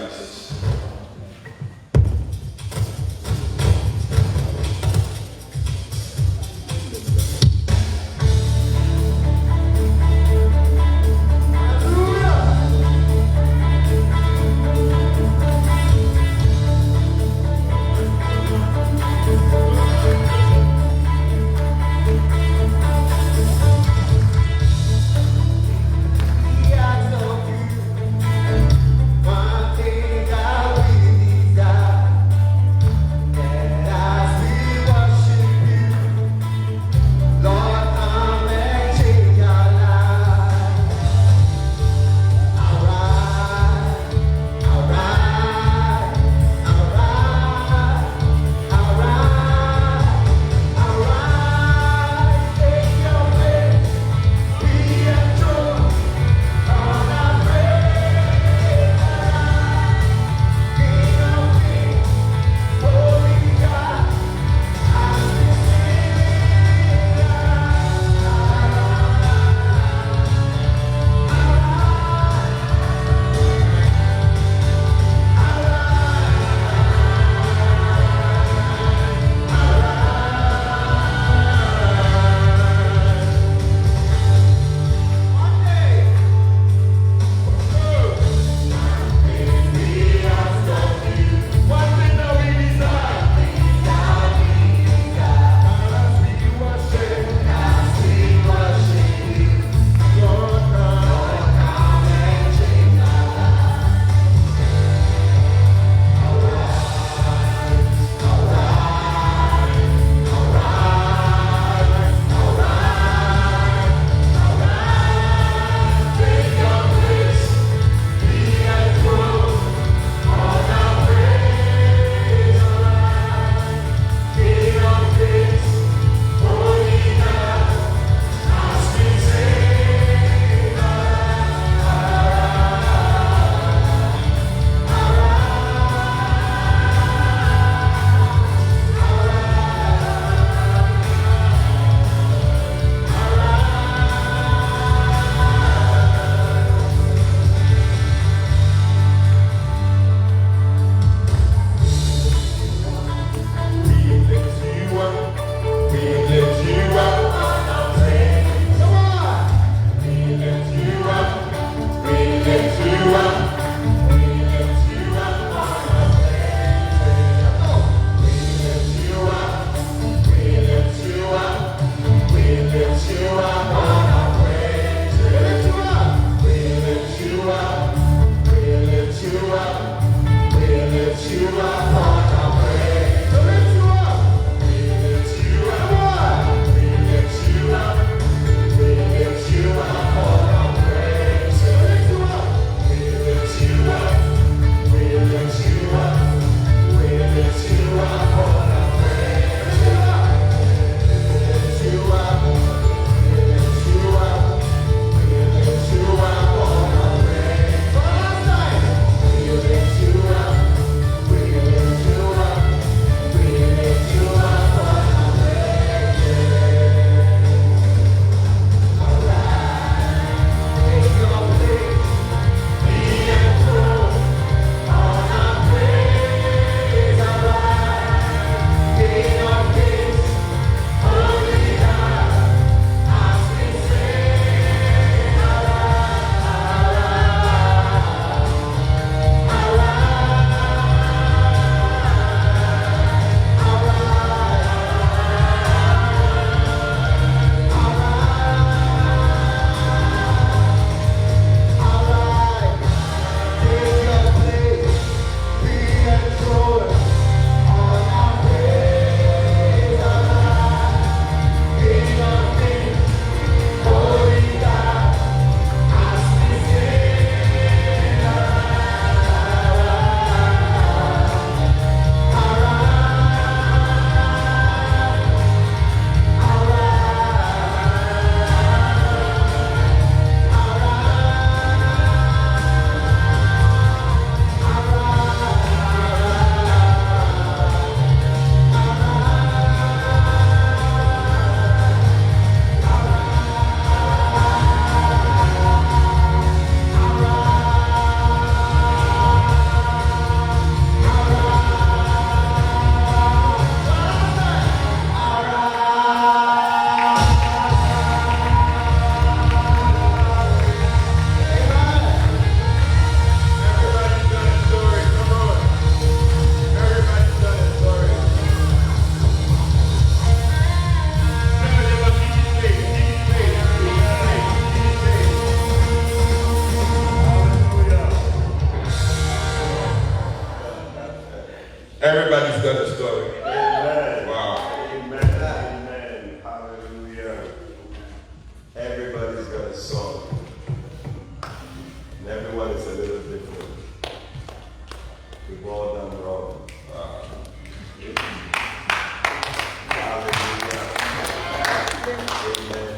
message. One thing I Everybody's got a story. Amen. Wow. Amen. Amen. Hallelujah. Everybody's got a song. And everyone is a little different. We've all done wrong. Hallelujah. Amen.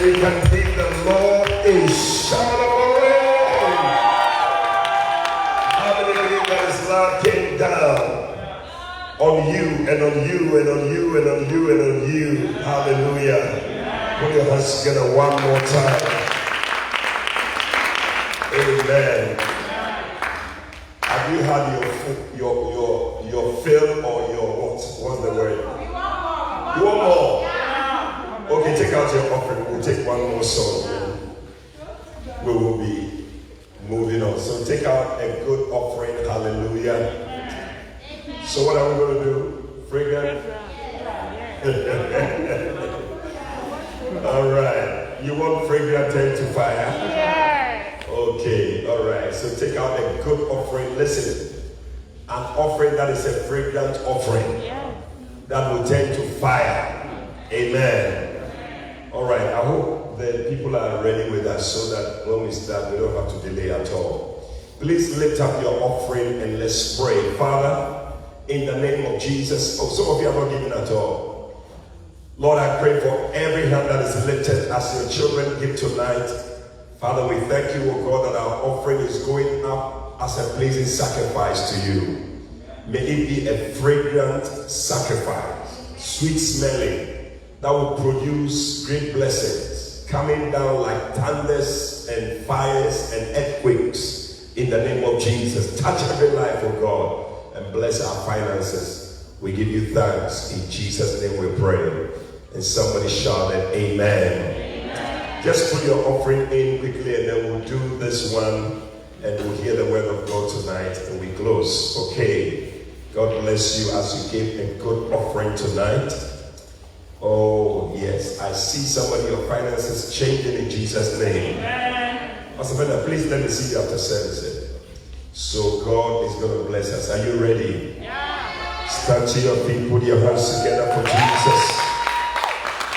we can give the Lord a shout of praise. How many believe that His love came down On you and on you and on you and on you and on you. Hallelujah. Put your hands together one more time. Amen. Have you had your fill or your what? What's the word? You want more? Okay, take out your offering. We'll take one more song. We will be moving on. So take out a good offering. Hallelujah. So what are we going to do? Fragrant? All right. You want fragrant turn to fire? Yeah. Okay. All right. So take out a good offering. Listen. An offering that is a fragrant offering. Yeah. That will turn to fire. Amen. All right. I hope the people are ready with us so that when we start, we don't have to delay at all. Please lift up your offering and let's pray. Father, in the name of Jesus. Oh, some of you are not giving at all. Lord, I pray for every hand that is lifted as your children give tonight. Father, we thank you, oh God, that our offering is going up as a pleasing sacrifice to you. May it be a fragrant sacrifice, sweet smelling, that will produce great blessings, coming down like thunders and fires and earthquakes in the name of Jesus. Touch every life, oh God, and bless our finances. We give you thanks. In Jesus' name we pray. And somebody shouted, Amen. Amen. Just put your offering in quickly and then we'll do this one and we'll hear the word of God tonight and we close. Okay. God bless you as you give a good offering tonight. Oh, yes. I see somebody, your finances changing in Jesus' name. Amen. Pastor Bernard, please let me see you after service. So God is going to bless us. Are you ready? Yeah. Stand to your feet. Put your hands together for Jesus.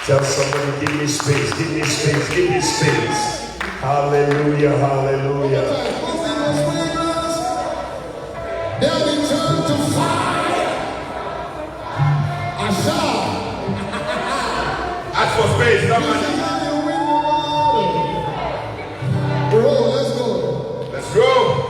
Tell somebody, give me space. Give me space. Give me space. Hallelujah. Hallelujah. They'll be turned to fire. I shall. Ask for space. Somebody. Bro, let's go. Let's go.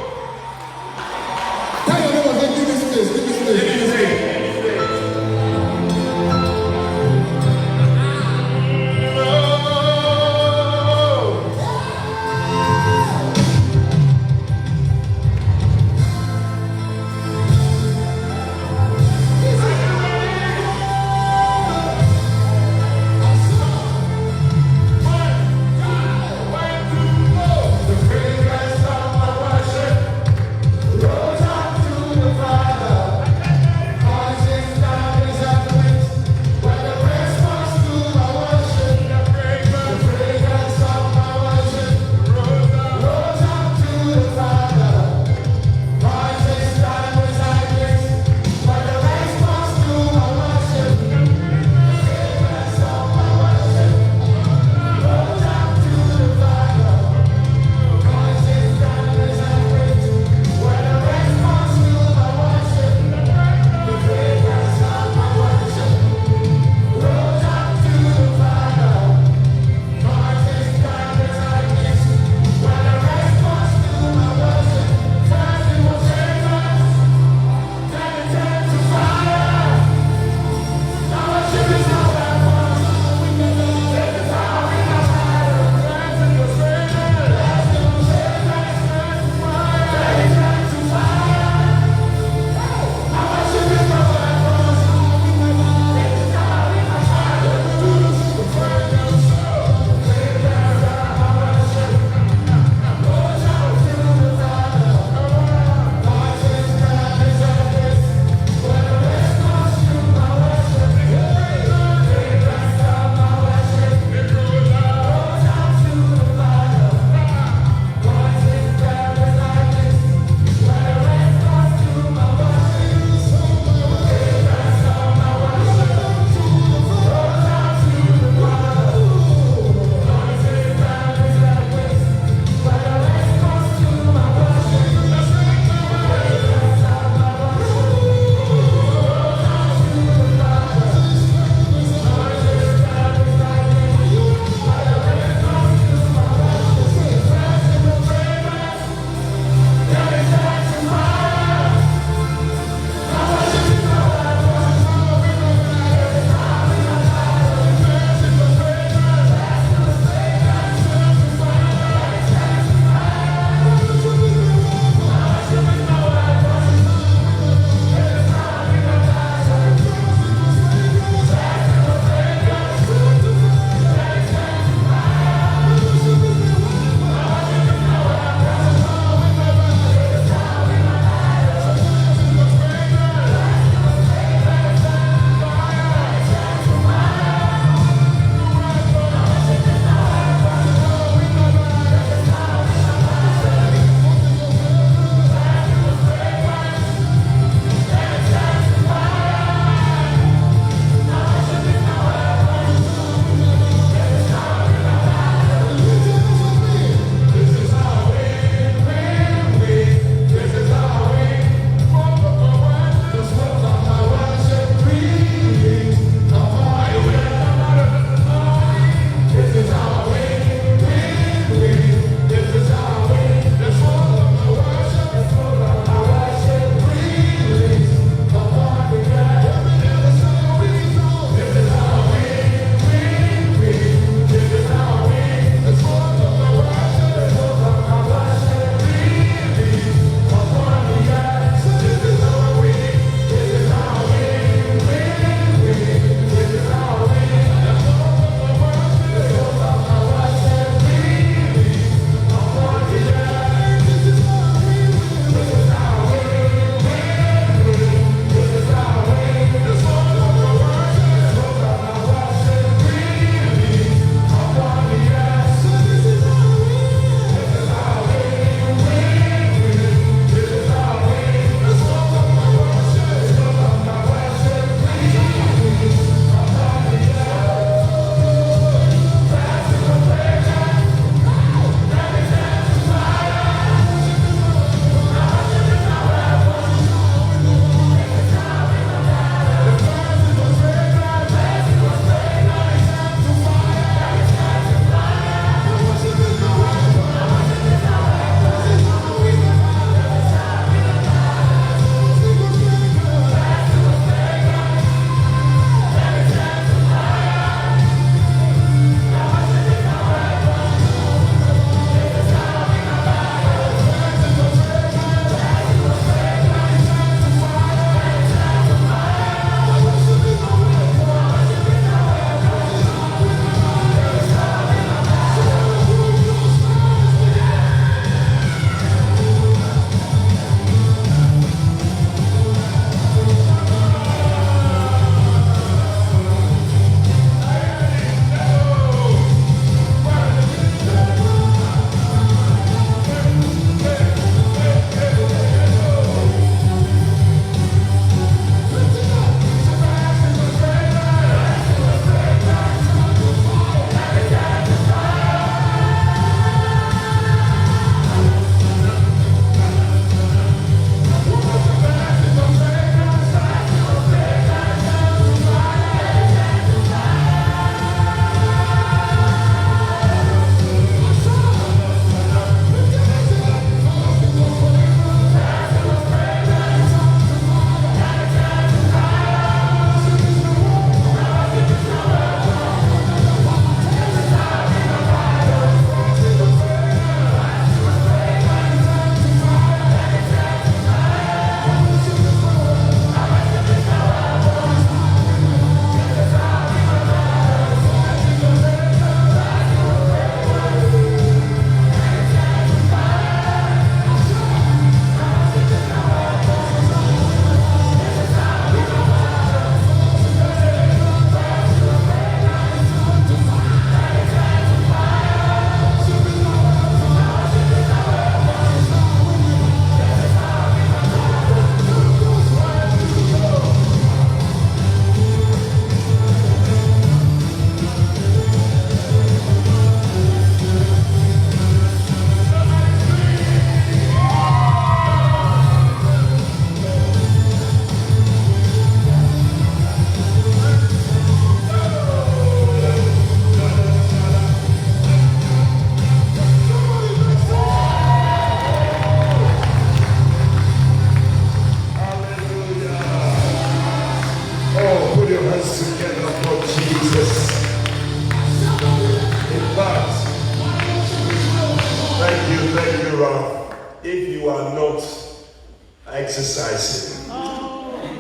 exercising.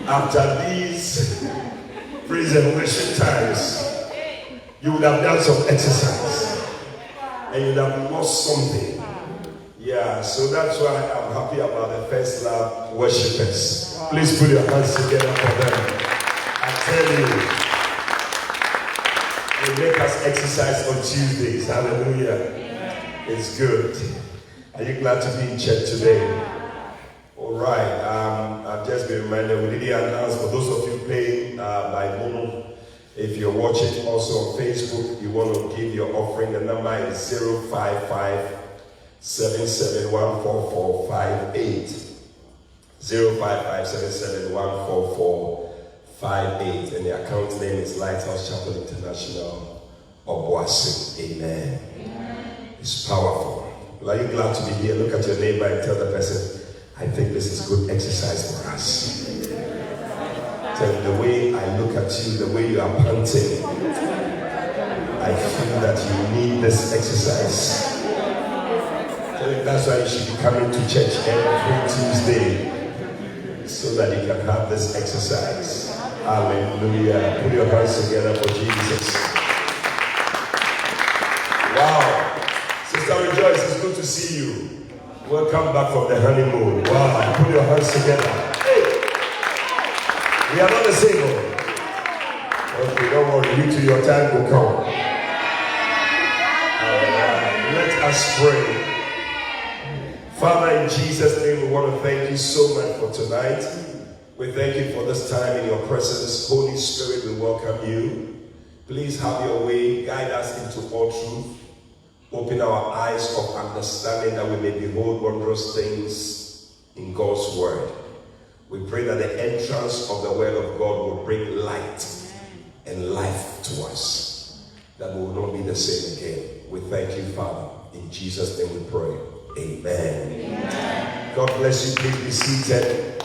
After these praise and worship times, you would have done some exercise and you would have lost something. Yeah, so that's why I'm happy about the First Love worshipers. Please put your hands together for them. I tell you, they make us exercise on Tuesdays. Hallelujah. It's good. Are you glad to be in church today? All right. I've just been reminded we didn't announce for those of you paying by Momo. If you're watching also on Facebook, you want to give your offering. The number is 055-7714458. 055-7714458. And the account name is Lighthouse Chapel International Obuasi. Amen. It's powerful. Well, are you glad to be here? Look at your neighbor and tell the person, I think this is good exercise for us. Tell the way I look at you, the way you are panting, I feel that you need this exercise. Tell him that's why you should be coming to church every Tuesday so that you can have this exercise. Hallelujah. Put your hands together for Jesus. Wow. Sister Rejoice, it's good to see you. Welcome back from the honeymoon. Wow. Put your hands together. Hey. We are not the same. Okay, don't worry. You too, your time will come. Alright. Let us pray. Father, in Jesus' name, we want to thank you so much for tonight. We thank you for this time in your presence. Holy Spirit, we welcome you. Please have your way. Guide us into all truth. Open our eyes of understanding that we may behold wondrous things in God's word. We pray that the entrance of the word of God will bring light and life to us, that we will not be the same again. We thank you, Father. In Jesus' name we pray. Amen. Amen. God bless you. Please be seated.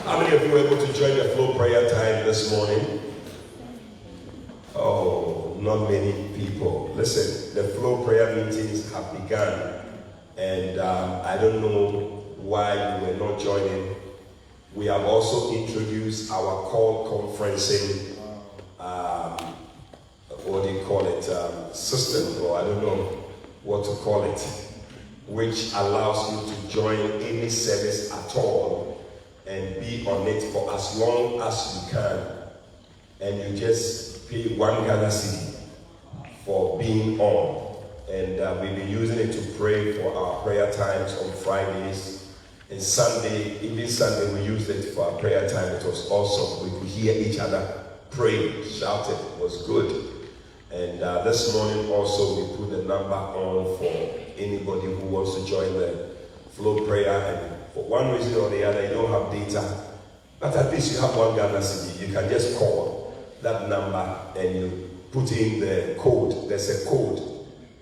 How many of you were able to join the flow prayer time this morning? Oh, not many people. Listen, the flow prayer meetings have begun, and I don't know why you were not joining. We have also introduced our call conferencing, what do you call it, system, or I don't know what to call it, which allows you to join any service at all and be on it for as long as you can, and you just pay 1 Ghana cedi for being on. And we've been using it to pray for our prayer times on Fridays and Sunday. Even Sunday we used it for our prayer time. It was awesome. We could hear each other pray, shouting. It was good. And this morning also we put the number on for anybody who wants to join the flow prayer, and for one reason or the other you don't have data, but at least you have 1 Ghana cedi. You can just call that number and you put in the code. There's a code,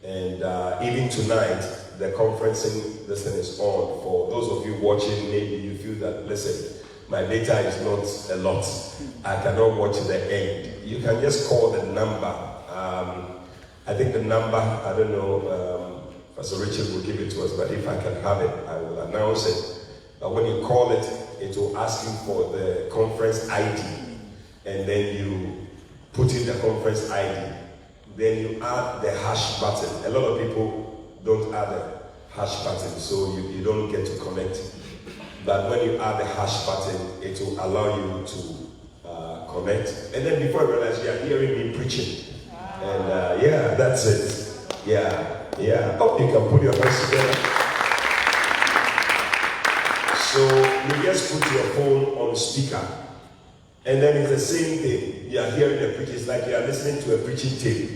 and even tonight the conferencing this thing is on. For those of you watching, maybe you feel that, listen, my data is not a lot, I cannot watch the end. You can just call the number. I think the number, I don't know, Pastor Richard will give it to us, but if I can have it, I will announce it. But when you call it, it will ask you for the conference ID, and then you put in the conference ID. Then you add the hash button. A lot of people don't add the hash button, so you don't get to connect. But when you add the hash button, it will allow you to connect. And then before you realize, you are hearing me preaching. And yeah, that's it. Yeah. Oh, you can put your hands together. So you just put your phone on speaker, and then it's the same thing. You are hearing the preaching. It's like you are listening to a preaching tape,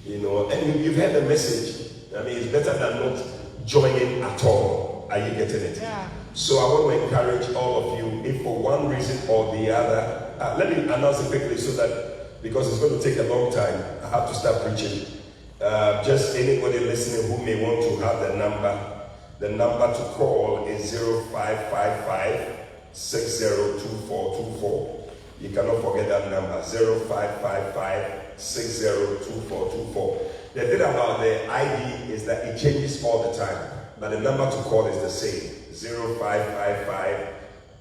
you know. And you've heard the message. I mean, it's better than not joining at all. Are you getting it? Yeah. So I want to encourage all of you, if for one reason or the other, let me announce it quickly so that, because it's going to take a long time, I have to start preaching. Just anybody listening who may want to have the number to call is 0555-602424. You cannot forget that number, 0555-602424. The thing about the ID is that it changes all the time, but the number to call is the same,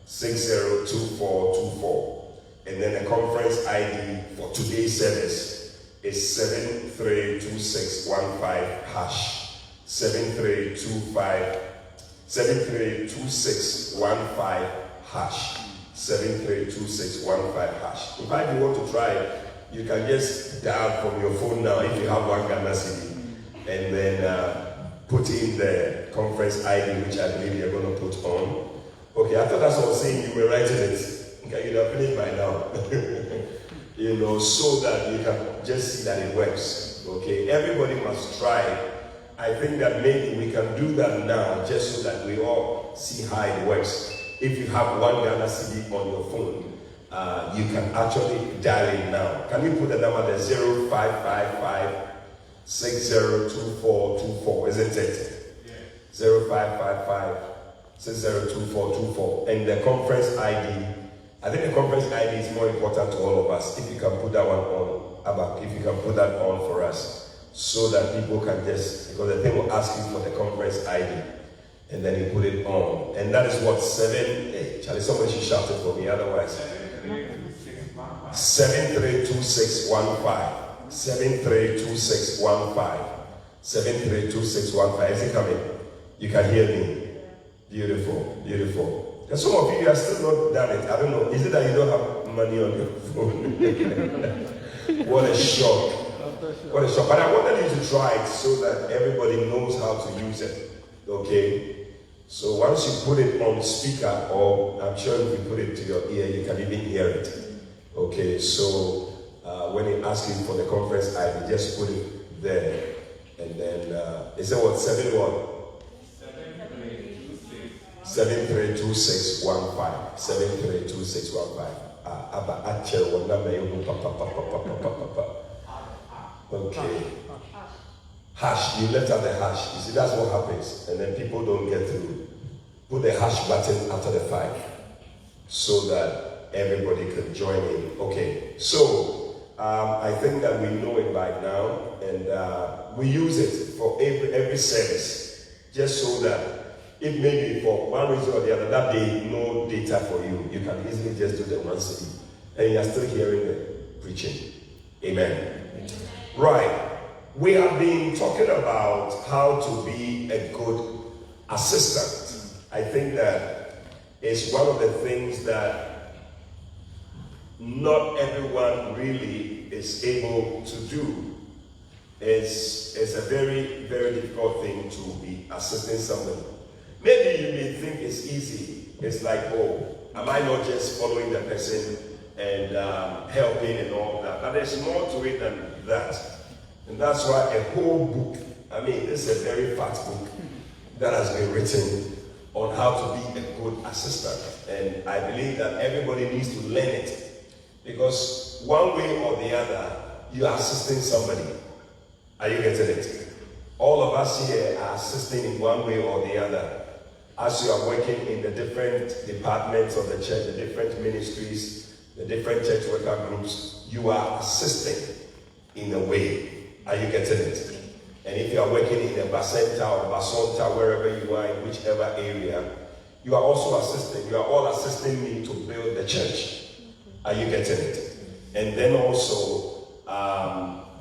602424. And then the conference ID for today's service is 732615 hash. 732615 hash. 732615 hash. In fact, if you want to try it, you can just dial from your phone now if you have one Ghana city, and then put in the conference ID, which I believe you're going to put on. Okay, I thought that's what I was saying. You were writing it. Okay, you'd have finished by now. You know, so that you can just see that it works. Okay, everybody must try it. I think that maybe we can do that now, just so that we all see how it works. If you have one Ghana CD on your phone, you can actually dial it now. Can you put the number there? 0555-602424, isn't it? Yeah. 0555-602424. And the conference ID, I think the conference ID is more important to all of us. If you can put that one on, Abba, if you can put that on for us, so that people can just, because the thing will ask you for the conference ID, and then you put it on. And that is what, Charlie, somebody should shout it for me, otherwise. 732615. 732615. 732615. Is it coming? You can hear me. Beautiful, beautiful. And some of you have still not done it. I don't know. Is it that you don't have money on your phone? What a shock. What a shock. But I wanted you to try it so that everybody knows how to use it. Okay? So once you put it on speaker, or I'm sure if you put it to your ear, you can even hear it. Okay? So when it asks you for the conference ID, just put it there. And then, is that what? 732615. 732615. Okay. Hash, you left out the hash. You see, that's what happens. And then people don't get through. Put the hash button after the 5 so that everybody can join in. Okay, so I think that we know it by now, and we use it for every service, just so that if maybe for one reason or the other that day no data for you, you can easily just do the one CD, and you are still hearing the preaching. Amen. Right. We have been talking about how to be a good assistant. I think that it's one of the things that not everyone really is able to do. It's a very, very difficult thing to be assisting somebody. Maybe you may think it's easy. It's like, oh, am I not just following the person and helping and all that? But there's more to it than that. And that's why a whole book, I mean, this is a very fat book that has been written on how to be a good assistant. And I believe that everybody needs to learn it, because one way or the other, you are assisting somebody. Are you getting it? All of us here are assisting in one way or the other. As you are working in the different departments of the church, the different ministries, the different church worker groups, you are assisting in a way. Are you getting it? And if you are working in a Bacenta or Basonta, wherever you are, in whichever area, you are also assisting. You are all assisting me to build the church. Are you getting it? And then also,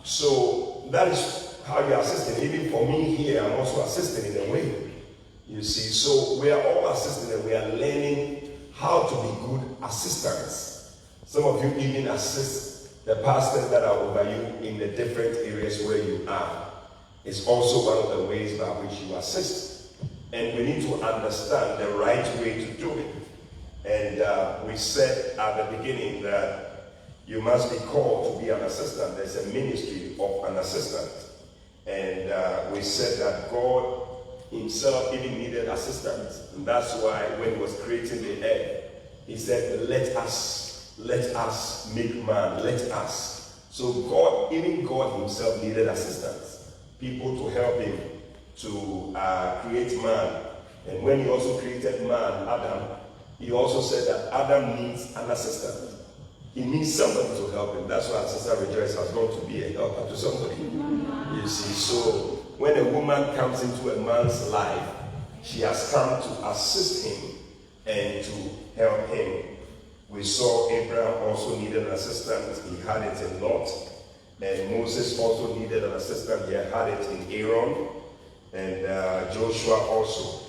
so that is how you are assisting. Even for me here, I'm also assisting in a way. You see, so we are all assisting, and we are learning how to be good assistants. Some of you even assist the pastors that are over you in the different areas where you are. It's also one of the ways by which you assist. And we need to understand the right way to do it. And we said at the beginning that you must be called to be an assistant. There's a ministry of an assistant. And we said that God himself even needed assistance. And that's why when he was creating the earth, he said, let us make man, let us. So God, even God himself needed assistance. People to help him to create man. And when he also created man, Adam, he also said that Adam needs an assistant. He needs somebody to help him. That's why Sister Rejoice has gone to be a helper to somebody. You see, so when a woman comes into a man's life, she has come to assist him and to help him. We saw Abraham also needed an assistant. He had it in Lot. And Moses also needed an assistant. He had it in Aaron. And Joshua also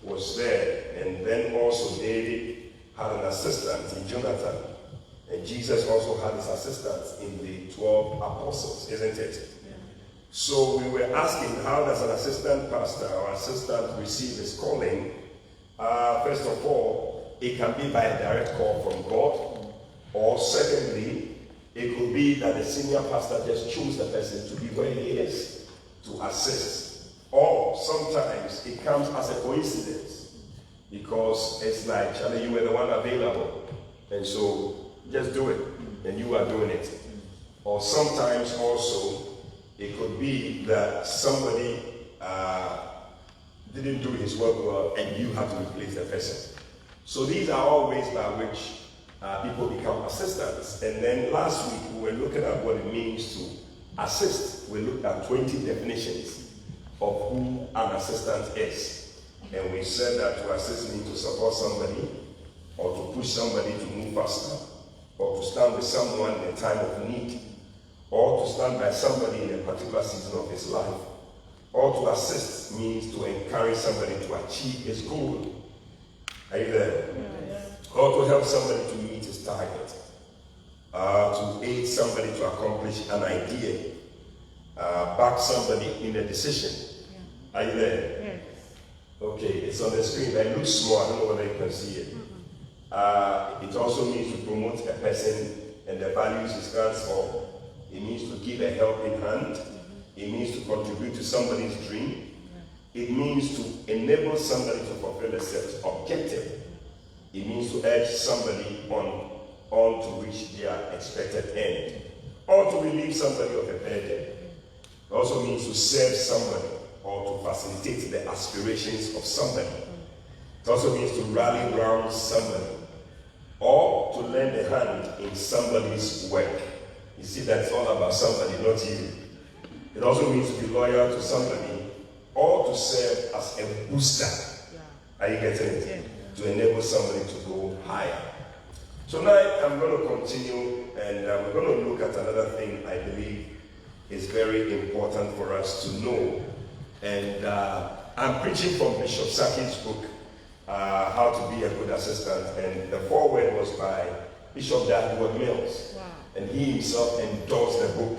was there. And then also David had an assistant in Jonathan. And Jesus also had his assistants in the 12 apostles, isn't it? Yeah. So we were asking, how does an assistant pastor or assistant receive his calling? First of all, it can be by a direct call from God. Or secondly, it could be that the senior pastor just chose the person to be where he is to assist. Or sometimes it comes as a coincidence because it's like, Charlie, you were the one available. And so just do it, and you are doing it. Or sometimes also, it could be that somebody didn't do his work well, and you have to replace the person. So these are all ways by which people become assistants. And then last week, we were looking at what it means to assist. We looked at 20 definitions of who an assistant is. And we said that to assist means to support somebody, or to push somebody to move faster, or to stand with someone in a time of need, or to stand by somebody in a particular season of his life. Or to assist means to encourage somebody to achieve his goal. Are you there? Yes. Or to help somebody to meet his target. To aid somebody to accomplish an idea. Back somebody in a decision. Yeah. Are you there? Yes. Okay, it's on the screen. It looks small. I don't know whether you can see it. It also means to promote a person and the values he stands for. It means to give a helping hand. It means to contribute to somebody's dream. It means to enable somebody to fulfill a set objective. It means to urge somebody on to reach their expected end. Or to relieve somebody of a burden. It also means to serve somebody or to facilitate the aspirations of somebody. It also means to rally around somebody or to lend a hand in somebody's work. You see, that's all about somebody, not you. It also means to be loyal to somebody or to serve as a booster. Yeah. Are you getting it? Yeah. To enable somebody to go higher. So tonight I'm going to continue and we're going to look at another thing I believe is very important for us to know. And I'm preaching from Bishop Saki's book, How to Be a Good Assistant. And the foreword was by Bishop Dartmouth Mills. Wow. And he himself endorsed the book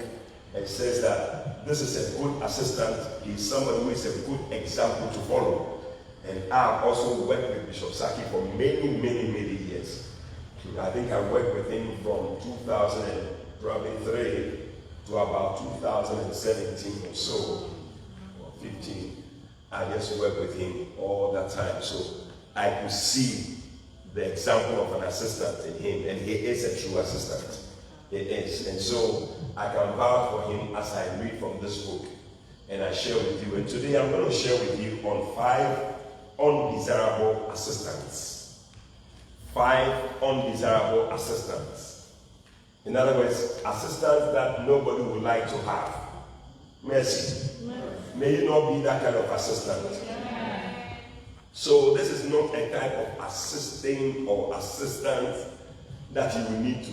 and says that this is a good assistant. He's somebody who is a good example to follow. And I've also worked with Bishop Saki for many, many, many years. I think I worked with him from 2003 to about 2017 or so, or 15. I just worked with him all that time. So I could see the example of an assistant in him, and he is a true assistant. He is. And so I can vouch for him as I read from this book and I share with you. And today I'm going to share with you on 5 undesirable assistants. 5 undesirable assistants. In other words, assistants that nobody would like to have. Mercy. May you not be that kind of assistant. So this is not a type of assisting or assistant that you will need to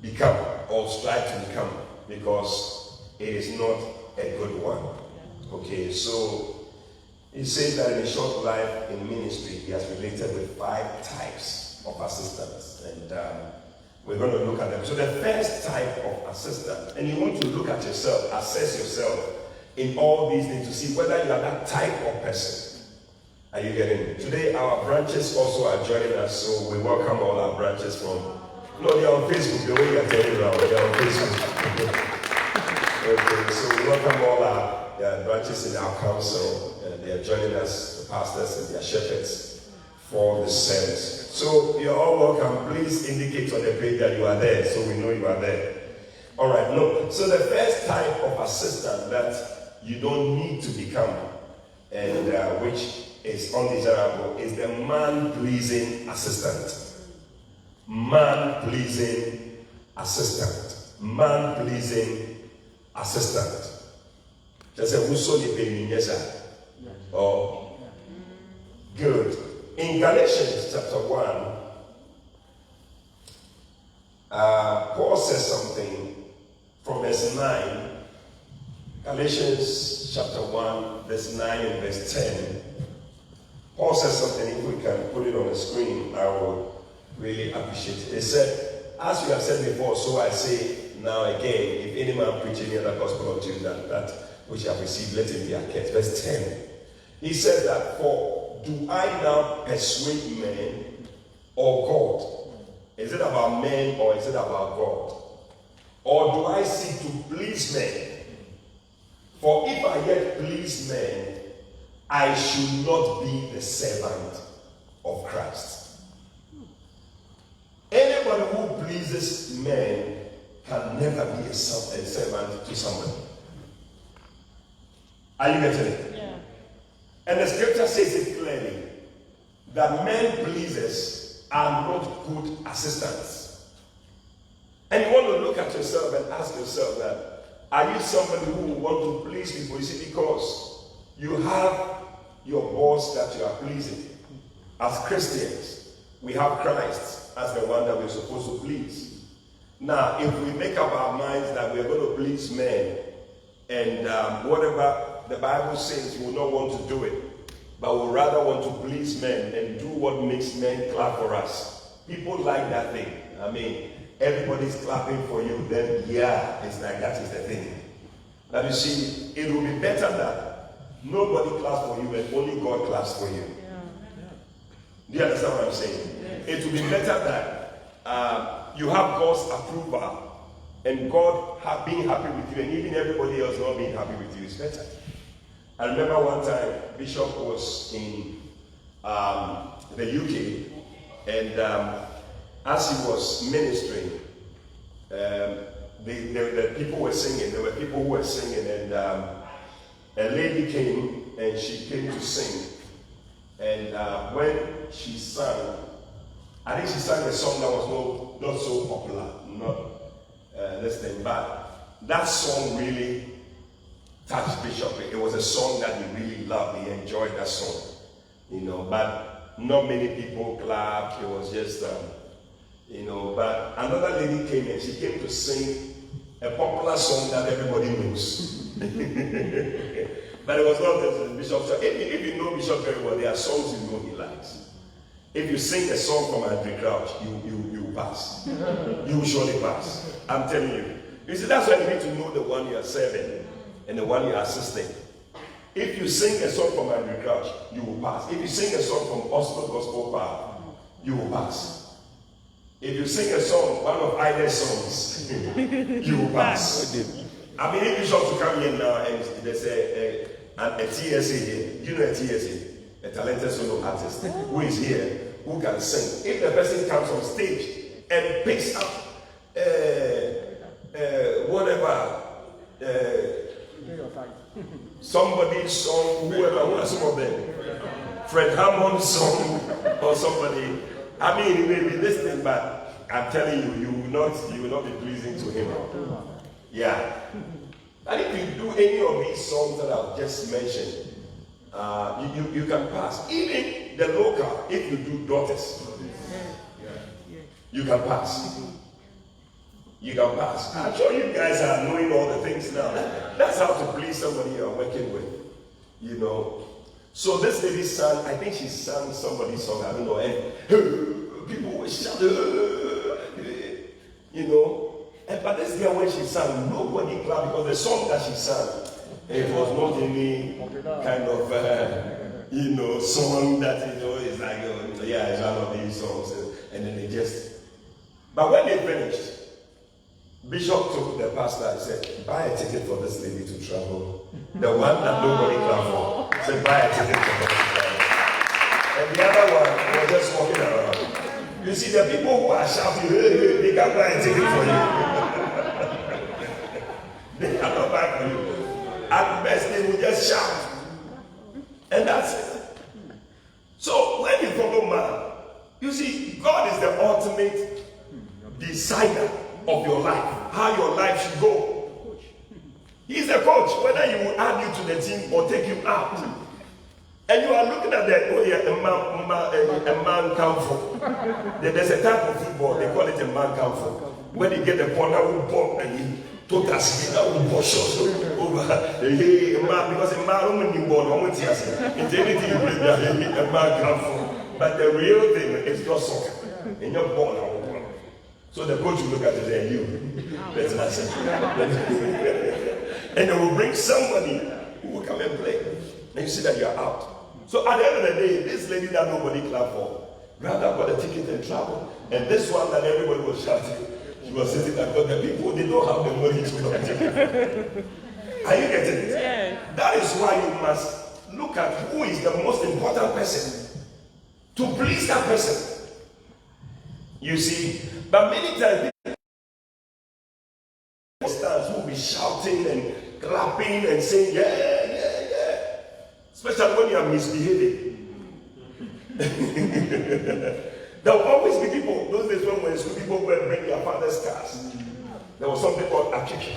become or strive to become, because it is not a good one. Okay, so it says that in a short life in ministry, he has related with 5 types of assistants, and we're going to look at them. So the first type of assistant, and you want to look at yourself, assess yourself in all these things to see whether you are that type of person. Are you getting it? Today our branches also are joining us, so we welcome all our branches from, no, they're on Facebook, the way you're telling around, they're on Facebook. Okay, so we welcome all our branches in our council, and they are joining us, the pastors and their shepherds, for the service. So you're all welcome. Please indicate on the page that you are there, so we know you are there. All right, no. So the first type of assistant that you don't need to become, and which is undesirable, is the man-pleasing assistant. Man-pleasing assistant. Man-pleasing assistant. Just say, who saw the pain? Yes, sir. Oh, good. In Galatians chapter 1, Paul says something from verse 9. Galatians chapter 1, verse 9 and verse 10. Paul says something, if we can put it on the screen, I will really appreciate it. He said, as you have said before, so I say now again, if any man preach any other gospel unto you than that which you have received, let him be accursed. Verse 10. He said that, for do I now persuade men or God? Is it about men or is it about God? Or do I seek to please men? For if I yet please men, I should not be the servant of Christ. Anybody who pleases men can never be a servant to somebody. Are you getting it? Yeah. And the scripture says it clearly that men pleasers are not good assistants. And you want to look at yourself and ask yourself that, are you somebody who want to please people? You see, because you have your boss that you are pleasing. As Christians, we have Christ as the one that we're supposed to please. Now, if we make up our minds that we're going to please men, and whatever the Bible says, we will not want to do it, but we rather want to please men and do what makes men clap for us. People like that thing. I mean, everybody's clapping for you, then yeah, it's like that is the thing. But you see, it will be better that nobody claps for you and only God claps for you. Yeah. Do you understand what I'm saying? Yes. It will be better that you have God's approval and God being happy with you, and even everybody else not being happy with you is better. I remember one time Bishop was in the UK, and as he was ministering, the people were singing. There were people who were singing, and a lady came and she came to sing. And when she sang, I think she sang a song that was not so popular, not this thing, but that song really touched Bishop. It was a song that he really loved. He enjoyed that song, but not many people clapped. It was just, but another lady came and she came to sing a popular song that everybody knows. But it was not the Bishop. So if you know Bishop very well, there are songs you know he likes. If you sing a song from Andrew Crouch, you pass. You will surely pass. I'm telling you. You see, that's why you need to know the one you are serving and the one you are assisting. If you sing a song from Andrew Crouch, you will pass. If you sing a song from Oscar Gospel Power, you will pass. If you sing a song, one of Ida's songs, you will pass. I mean, if you should to come here now and there's a TSA here, you know a TSA, a talented solo artist who is here, who can sing. If the person comes on stage and picks up whatever, somebody's song, whoever, some of them, Fred Hammond's song or somebody, I mean, he may be listening, but I'm telling you, you will not be pleasing to him. Yeah. And if you do any of these songs that I've just mentioned, you can pass. Even the local, if you do Daughters, you can pass. You can pass. I'm sure you guys are knowing all the things now. That's how to please somebody you're working with. So this lady sang, I think she sang somebody's song, I don't know, and people were shouting, but this girl, when she sang, nobody clapped because the song that she sang, it was not any kind of, song that, is like, it's one of these songs. And then they just, but when they finished, Bishop took the pastor and said, buy a ticket for this lady to travel. The one that nobody clapped for, said, buy a ticket for her to travel. And the other one was just walking around. You see, the people who are shouting, hey, they can buy a ticket for you. They cannot buy for you. At best, they will just shout. And that's it. So, when you follow man, you see, God is the ultimate decider of your life, how your life should go. He's the coach, whether he will add you to the team or take you out. And you are looking at that, oh yeah, a man camphor. There's a type of football, they call it a man camphor. When you get the corner, will bump and you took a spin out with shots over. Because a man only born, I won't say it's anything you play that, a man camphor. But the real thing is just soccer. And you're born. So the coach will look at it and you. That's not it. And they will bring somebody who will come and play. And you see that you are out. So at the end of the day, this lady that nobody clapped for, grabbed up got a ticket and traveled. And this one that everybody was shouting, she was sitting there because the people, they don't have the money to buy ticket. Are you getting it? Yeah. That is why you must look at who is the most important person to please that person. You see, but many times people will be shouting and clapping and saying, yeah, yeah, yeah. Especially when you are misbehaving. There will always be people, those days when we were in school, people would bring their father's cars. There was something called Achichi.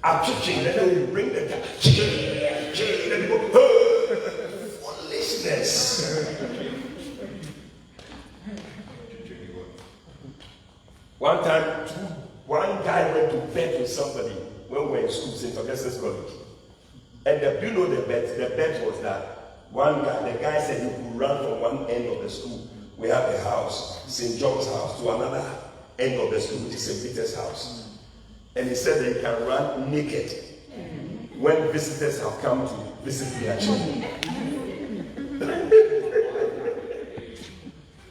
Achichi, then they would bring the car. Then people, foolishness. One time, one guy went to bet with somebody when we were in school, St. Augustine College. And you know the bet? The bet was that one guy, the guy said he could run from one end of the school. We have a house, St. John's house, to another end of the school, which is St. Peter's house. And he said that he can run naked when visitors have come to visit their children.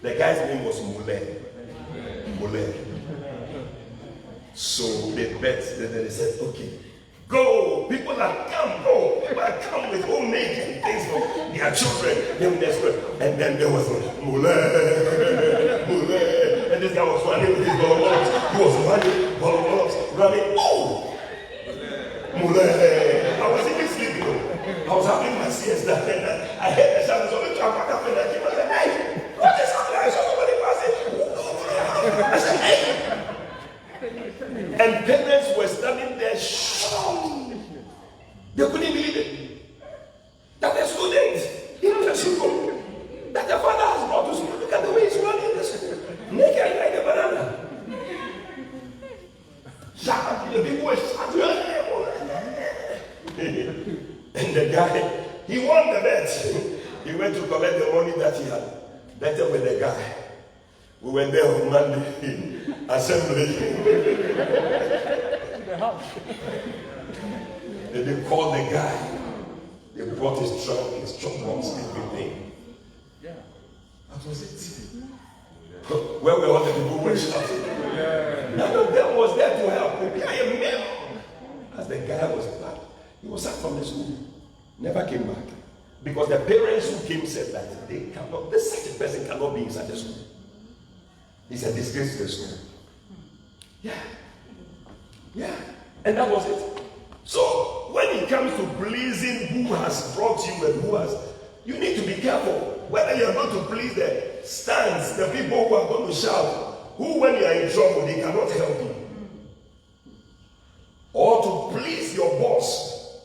The guy's name was Mule. So they bet, then they said, okay, go, people that come, go, people that come with homemade and things for their children, and then there was Mule, and this guy was running with his ball, he was running, oh, Mule, I was even sleeping, I was having my siesta, and I heard the sound of the truck, and I came and said, hey, what is happening? I saw somebody passing, I said, hey. And parents were standing there shocked. They couldn't believe it. That a student in the school, that the father has brought to school, look at the way he's running in the school. Naked like a banana. The people were shouting. And the guy, he won the bet. He went to collect the money that he had betted with the guy. We went there on Monday, assembly. Then they called the guy. They brought his trunk, his box, everything. Yeah. That was it. Where were all the people who were shouting? None of them was there to help. The guy, as the guy was back, he was sacked from the school. Never came back. Because the parents who came said that such a person cannot be in such a school. He's a disgrace to the school. Yeah. Yeah. And that was it. So when it comes to pleasing who has brought you and who has, you need to be careful. Whether you are going to please the stands, the people who are going to shout, who when you are in trouble, they cannot help you. Or to please your boss,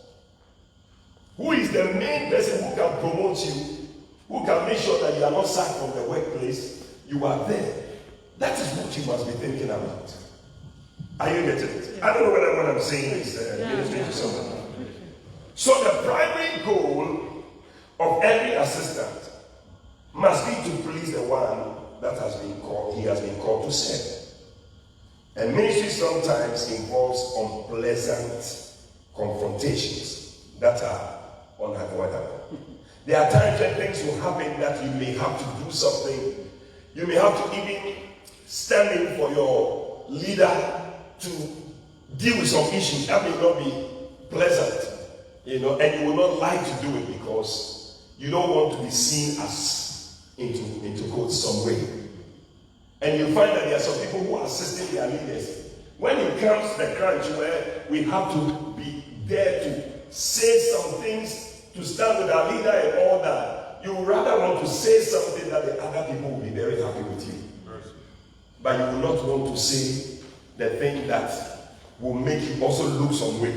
who is the main person who can promote you, who can make sure that you are not sacked from the workplace, you are there. That is what you must be thinking about. Are you getting it? I don't know whether what I'm saying is ministering to someone. So the primary goal of every assistant must be to please the one that he has been called to serve. And ministry sometimes involves unpleasant confrontations that are unavoidable. There are times when things will happen that you may have to do something. You may have to even stand in for your leader to deal with some issues that may not be pleasant, and you will not like to do it because you don't want to be seen as into quote some way. And you find that there are some people who are assisting their leaders. When it comes to the crunch where we have to be there to say some things, to stand with our leader and all that, you would rather want to say something that the other people will be very happy with you. But you will not want to say the thing that will make you also look some way.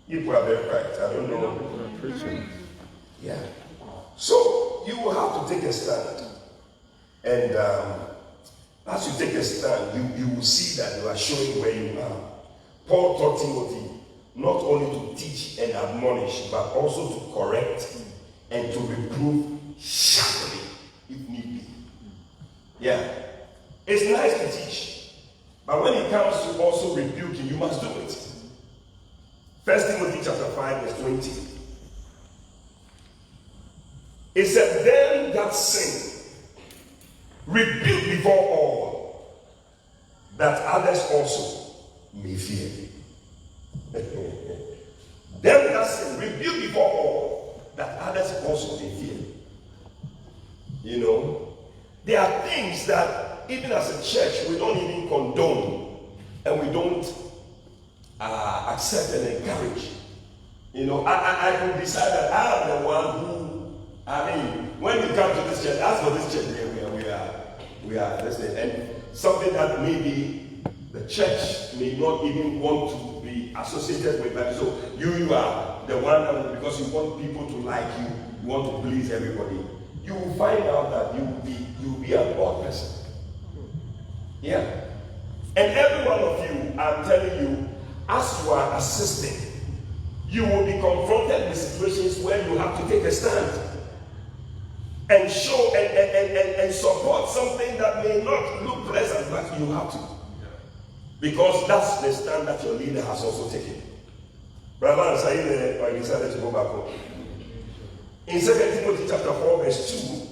People are very quiet. I don't know. Yeah. So you will have to take a stand. And as you take a stand, you will see that you are showing where you are. Paul taught Timothy not only to teach and admonish, but also to correct and to reprove sharply if need be. Yeah. It's nice to teach, but when it comes to also rebuking, you must do it. 1 Timothy chapter 5, verse 20. It said, them that sin, rebuke before all, that others also may fear. Them that sin, rebuke before all, that others also may fear. You know, there are things that even as a church we don't even condone and we don't accept and encourage. You know, I could decide that I am the one who, I mean, when you come to this church, as for this church, we are listening, and something that maybe the church may not even want to be associated with that. So you are the one that, because you want people to like you, you want to please everybody. You will find out that you will be an odd person. Yeah. And every one of you, I'm telling you, as you are assisting, you will be confronted with situations where you have to take a stand and show and support something that may not look pleasant, but you have to. Because that's the stand that your leader has also taken. Brother, are you there, or you decided to go back home? In 2 Timothy chapter 4, verse 2,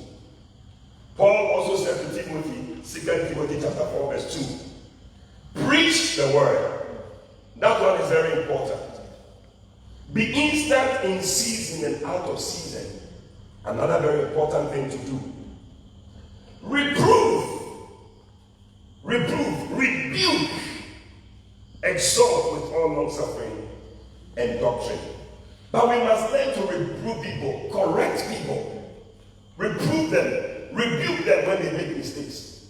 Paul also said to Timothy, 2 Timothy chapter 4, verse 2, preach the word. That one is very important. Be instant in season and out of season. Another very important thing to do. Reprove, rebuke, exhort with all long suffering and doctrine. But we must learn to reprove people, correct people, reprove them, rebuke them when they make mistakes.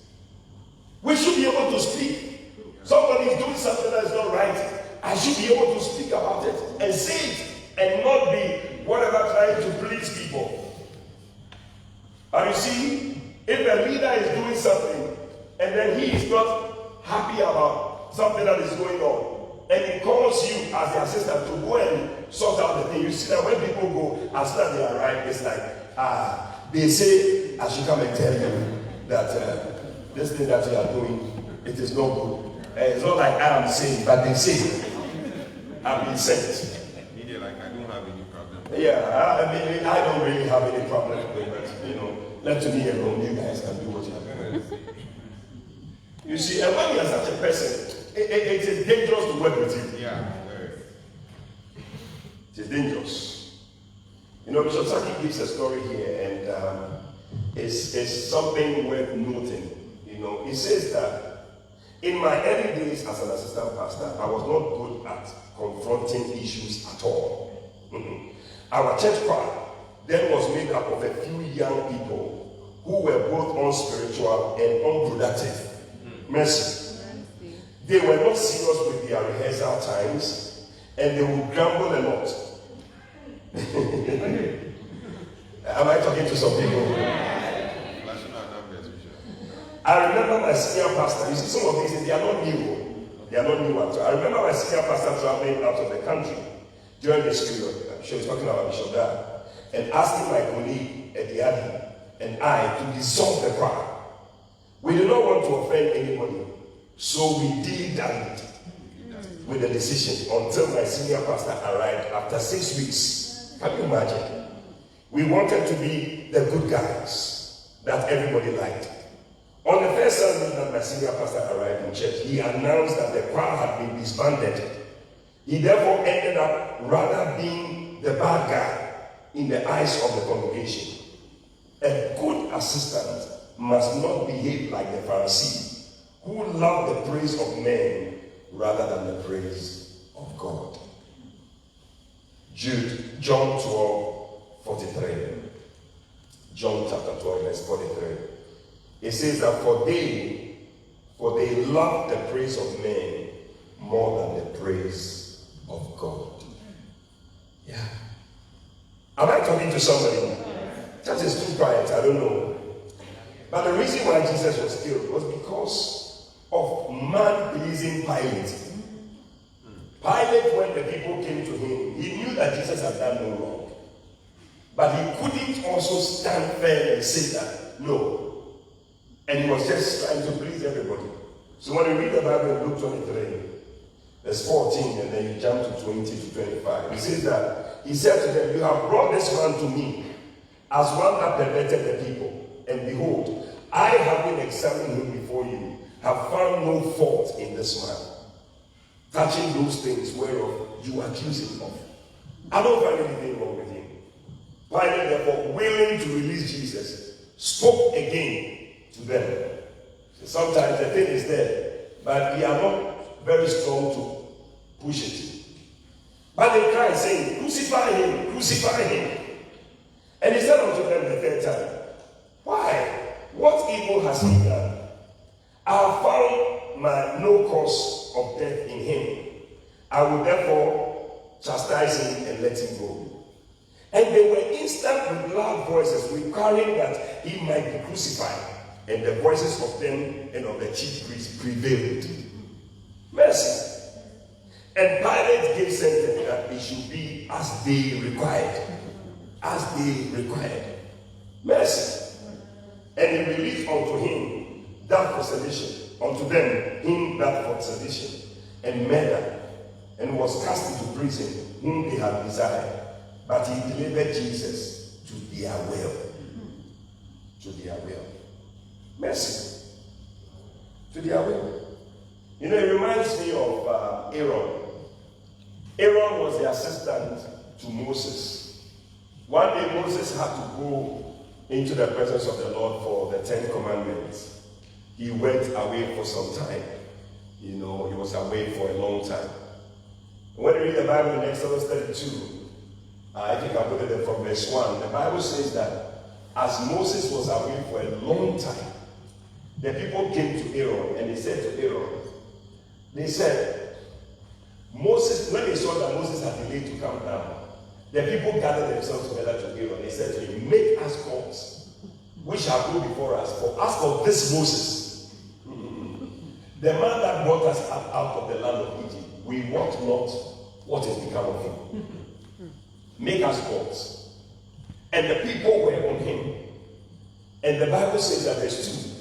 We should be able to speak. Somebody is doing something that is not right. I should be able to speak about it and say it and not be whatever trying to please people. And you see, if a leader is doing something and then he is not happy about something that is going on, and he calls you as the assistant to go and sort out the thing, you see that when people go, as soon as they arrive, it's like, they say, I should come and tell you that this thing that you are doing, it is not good. It's not like I am saying, but they say, I've been sent. Media, like I don't have any problem. Yeah, I mean, I don't really have any problem with it, you know. Let me alone, you guys can do what you have to do. You see, and when you are such a person, it is dangerous to work with you. Yeah, very. It is dangerous. You know, Bishop Saki gives a story here, and it's something worth noting. You know, he says that in my early days as an assistant pastor, I was not good at confronting issues at all. Our church choir then was made up of a few young people who were both unspiritual and unproductive. Mercy. They were not serious with their rehearsal times, and they would grumble a lot. Am I talking to some people? I remember my senior pastor. You see, some of these things, they are not new. They are not new at all. I remember my senior pastor traveling out of the country during this period. I'm sure he's talking about Bishop Dad, and asking my colleague Ediadi and I to dissolve the choir. We did not want to offend anybody, so we dilly-dallied with the decision until my senior pastor arrived after 6 weeks. Can you imagine? We wanted to be the good guys that everybody liked. On the first Sunday that my senior pastor arrived in church, he announced that the choir had been disbanded. He therefore ended up rather being the bad guy in the eyes of the congregation. A good assistant must not behave like the Pharisee, who love the praise of men rather than the praise of God. John 12:43. John chapter 12, verse 43. It says that for they love the praise of men more than the praise of God. Am I talking to somebody? That is too quiet, I don't know. But the reason why Jesus was killed was because of man pleasing Pilate. Pilate, when the people came to him, he knew that Jesus had done no wrong. But he couldn't also stand firm and say that, no. And he was just trying to please everybody. So when you read the Bible in Luke 23, verse 14, and then you jump to 20 to 25, he says that, he said to them, you have brought this man to me as one that perverted the people. And behold, I, having examined him before you, have found no fault in this man, touching those things whereof you accuse him of. I don't find anything wrong with him. Pilate, therefore, willing to release Jesus, spoke again to them. So sometimes the thing is there, but we are not very strong to push it. But they cried, saying, crucify him, crucify him. And he said unto them the third time, why? What evil has he done? I have found no cause of death in him. I will therefore chastise him and let him go. And they were instant with loud voices, requiring that he might be crucified. And the voices of them and of the chief priests prevailed. Mercy. And Pilate gave sentence that it should be as they required. As they required. Mercy. And he released unto him that for sedition, unto them him that for sedition, and murder, and was cast into prison, whom they had desired. But he delivered Jesus to their will. To their will. Mercy. To their will. You know, it reminds me of Aaron. Aaron was the assistant to Moses. One day Moses had to go into the presence of the Lord for the 10 Commandments. He went away for some time. You know, he was away for a long time. When you read the Bible in Exodus 32, if you can put it from verse 1, the Bible says that as Moses was away for a long time, the people came to Aaron and they said to Aaron, they said, Moses, when they saw that Moses had delayed to come down, the people gathered themselves together to Aaron. They said to him, make us gods, which shall go before us. For as for this Moses, the man that brought us out of the land of Egypt, we wot not what is become of him. Make us gods. And the people were on him. And the Bible says that verse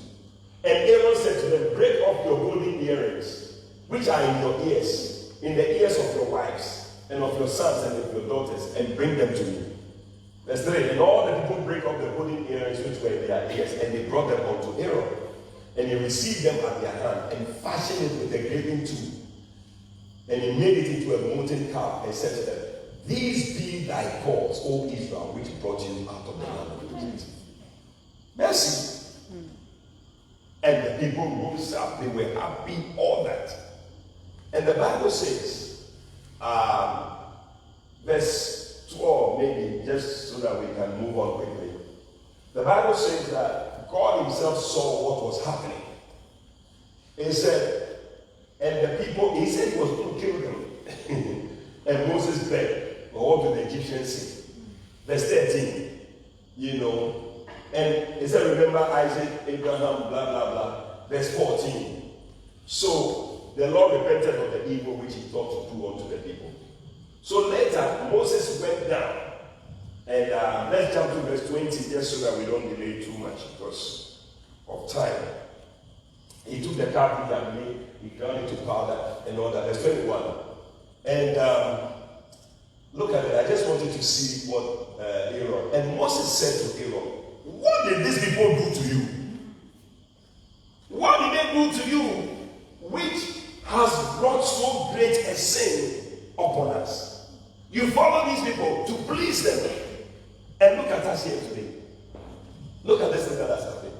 2. And Aaron said to them, break off your golden earrings, which are in your ears, in the ears of your wives, and of your sons and of your daughters, and bring them to me. Verse 3. And all the people break off the golden earrings which were in their ears, and they brought them unto Aaron. And he received them at their hand, and fashioned it with a graven tool. And he made it into a molten calf, and said to them, these be thy gods, O Israel, which brought you out of the land of Egypt. Mercy. And the people rose up, they were happy, all that. And the Bible says, verse 12, maybe, just so that we can move on quickly. The Bible says that God himself saw what was happening. He said, and the people, he said he was going to kill them. And Moses begged, what do the Egyptians say? Verse 13, you know, and he said, remember Isaac, Abraham, blah, blah, blah. Verse 14. So the Lord repented of the evil which he thought to do unto the people. So later, Moses went down. And let's jump to verse 20 just so that we don't delay too much because of time. He took the calf and made, he ground it to powder and all that. Verse 21. And look at it. I just wanted to see what Aaron. And Moses said to Aaron, what did these people do to you? What did they do to you, which has brought so great a sin upon us? You follow these people to please them. And look at us here today. Look at this thing that has happened.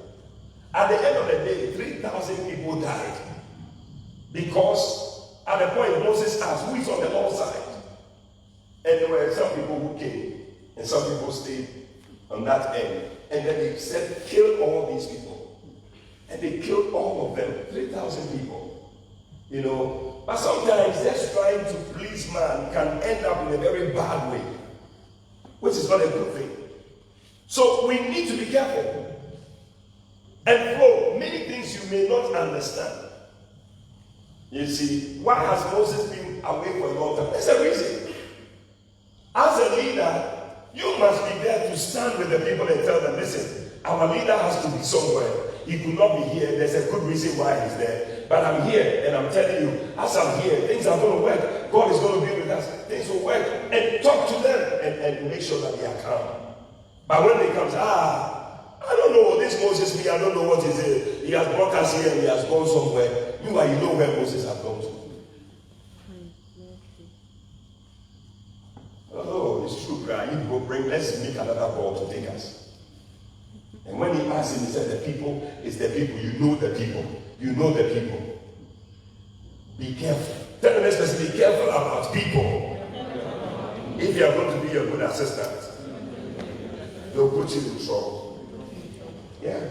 At the end of the day, 3,000 people died. Because at the point Moses asked, who is on the Lord's side? And there were some people who came, and some people stayed on that end. And then they said, kill all these people. And they killed all of them, 3,000 people. You know, but sometimes just trying to please man can end up in a very bad way. which is not a good thing. So we need to be careful. And flow, many things you may not understand. You see, why has Moses been away for a long time? There's a reason. As a leader, you must be there to stand with the people and tell them, listen, our leader has to be somewhere. He could not be here. There's a good reason why he's there. But I'm here, and I'm telling you, as I'm here, things are going to work. God is going to be with us. Things will work. And talk to them and make sure that they are calm. But when they come, I don't know, this Moses, I don't know what is it. He has brought us here and he has gone somewhere. Meanwhile, you know where Moses has gone to. Oh, it's true, cry. You go bring, let's make another ball to take us. And when he asked him, he said, the people is the people. You know the people. You know the people. Be careful. Tell the next person, be careful about people. If you are going to be a good assistant, they'll put you in trouble. Yeah.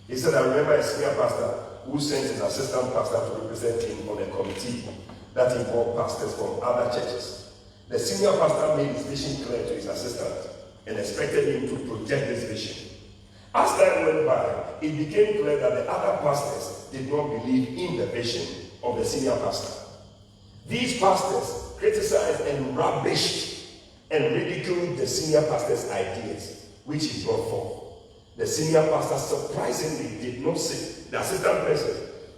He said, I remember a senior pastor who sent his assistant pastor to represent him on a committee that involved pastors from other churches. The senior pastor made his vision clear to his assistant and expected him to project this vision. As time went by, it became clear that the other pastors did not believe in the vision of the senior pastor. These pastors criticized and rubbished and ridiculed the senior pastor's ideas, which he brought forth. The senior pastor surprisingly did not say, the assistant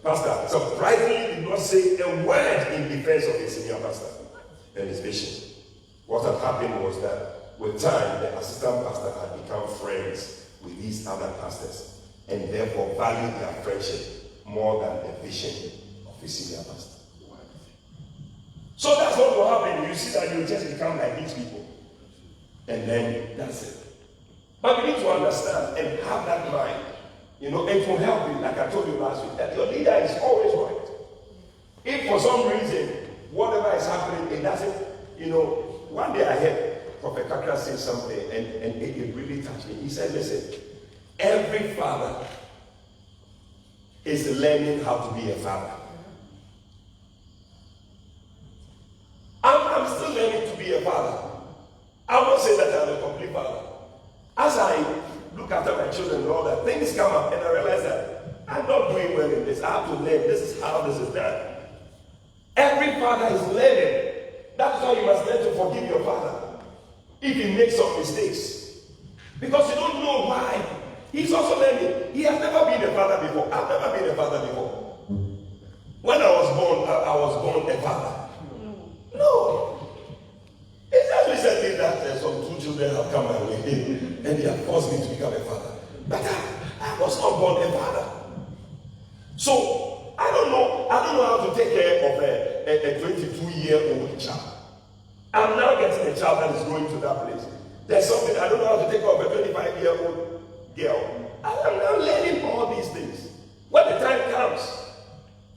pastor surprisingly did not say a word in defense of the senior pastor and his vision. What had happened was that with time, the assistant pastor had become friends with these other pastors and therefore valued their friendship more than the vision of the senior pastor. So that's what will happen. You see that you just become like these people. And then that's it. But we need to understand and have that mind. You know, it will help you, like I told you last week, that your leader is always right. If for some reason, whatever is happening, it doesn't, you know, one day I heard Prophet Kakra say something and it really touched me. He said, listen, every father is learning how to be a father. I'm still learning to be a father. I won't say that I'm a complete father. As I look after my children and all that, things come up and I realize that I'm not doing well in this. I have to learn. This is how this is done. Every father is learning. That's why you must learn to forgive your father if he makes some mistakes. Because you don't know why. He's also learning. He has never been a father before. I've never been a father before. When I was born a father. No. It's just recently that some two children have come my way and they have forced me to become a father. But I was not born a father. So I don't know how to take care of a 22-year-old child. I'm now getting a child that is going to that place. There's something I don't know how to take care of a 25-year-old girl. I'm now learning all these things. When the time comes,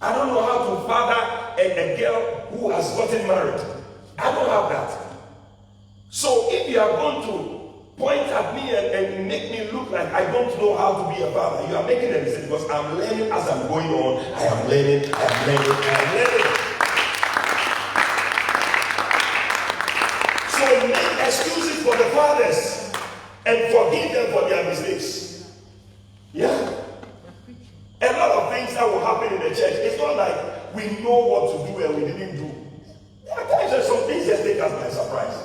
I don't know how to father a girl who has gotten married. I don't have that. So if you are going to point at me and make me look like I don't know how to be a father, you are making a mistake because I'm learning as I'm going on. I am learning. So make excuses for the fathers and forgive them for their mistakes. Yeah. A lot of things that will happen in the church, it's not like we know what to do and we didn't do. There are times that some things just take us by surprise.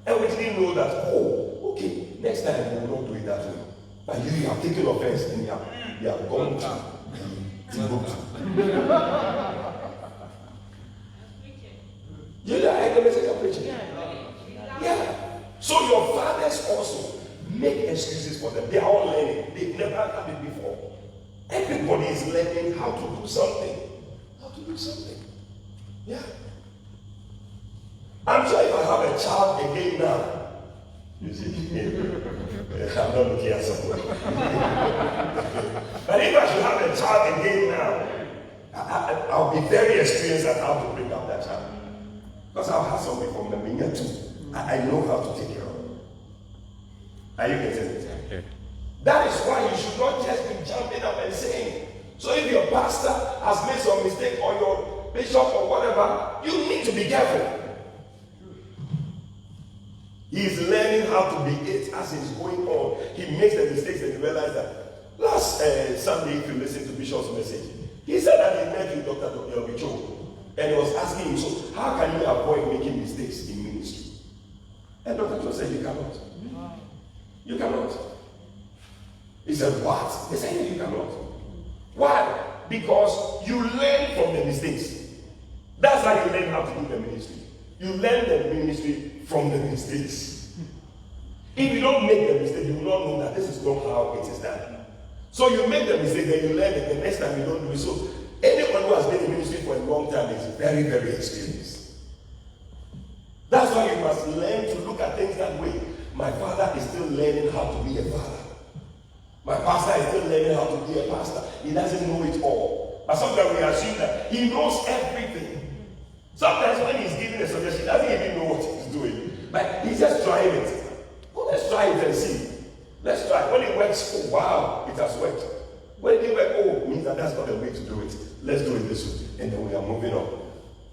And we didn't know that, oh, okay, next time we will not do it that way. But you have taken offense and you have gone to Timbuktu. You know, I can message I'm preaching. Yeah. So your fathers also make excuses for them. They are all learning. They've never done it before. Everybody is learning how to do something. Yeah. I'm sure if I have a child again now, you see, I'm not looking at someone. But if I should have a child again now, I'll be very experienced at how to bring up that child. Because I've had something from the beginning too. I know how to take care of it. Are you getting it? Okay. That is why you should not just be jumping up and saying. So if your pastor has made some mistake or your bishop or whatever, you need to be careful. He's learning how to be it as he's going on. He makes the mistakes and he realizes that. Last Sunday, if you listen to Bishop's message, he said that he met with Dr. Bicho and he was asking him, so how can you avoid making mistakes in ministry? And Dr. Bicho said, you cannot. You cannot. He said, what? He said, you cannot. Why? Because you learn from the mistakes. That's how you learn how to do the ministry. You learn the ministry from the mistakes. If you don't make the mistake, you will not know that this is not how it is done. So you make the mistake, then you learn it, the next time you don't do it. So anyone who has been in ministry for a long time is very, very experienced. That's why you must learn to look at things that way. My father is still learning how to be a father. My pastor is still learning how to be a pastor. He doesn't know it all. But sometimes we assume that he knows everything. Sometimes when he's giving a suggestion, he doesn't even know what he's doing. But he's just trying it. Well, let's try it and see. Let's try. When it works, oh wow, it has worked. When it didn't work, oh, it means that that's not the way to do it. Let's do it this way. And then we are moving on.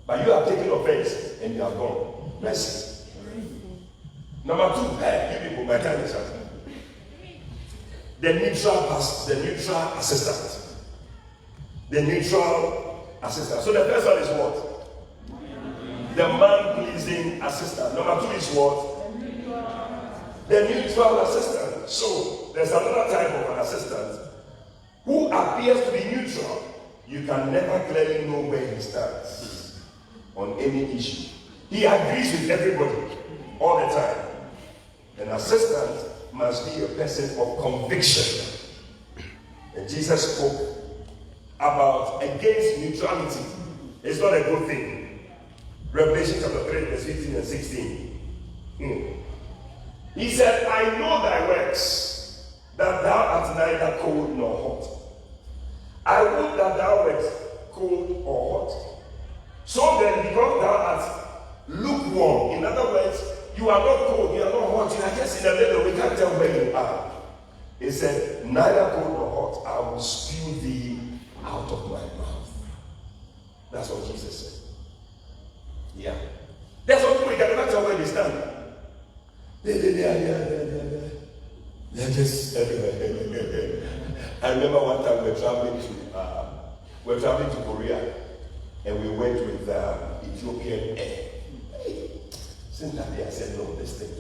But you have taken offense and you are gone. Mercy. Number two, hey, you people, my time is up. The neutral assistant. The neutral assistant. So the first one is what? The man-pleasing assistant. Number two is what? The neutral assistant. So there's another type of an assistant who appears to be neutral. You can never clearly know where he stands on any issue. He agrees with everybody all the time. An assistant must be a person of conviction. And Jesus spoke about against neutrality. It's not a good thing. Revelation chapter 3, verse 15 and 16. He said, I know thy works, that thou art neither cold nor hot. I would that thou wert cold or hot. So then, because thou art lukewarm, in other words, you are not cold, you are not hot, you are just in the middle, we can't tell where you are. He said, neither cold nor hot, I will spew thee out of my mouth. That's what Jesus said. Yeah. That's what we can never tell where they stand. They're just everywhere. I remember one time we were traveling to Korea, and we went with Ethiopian Air. Since that day, I said, no, this thing.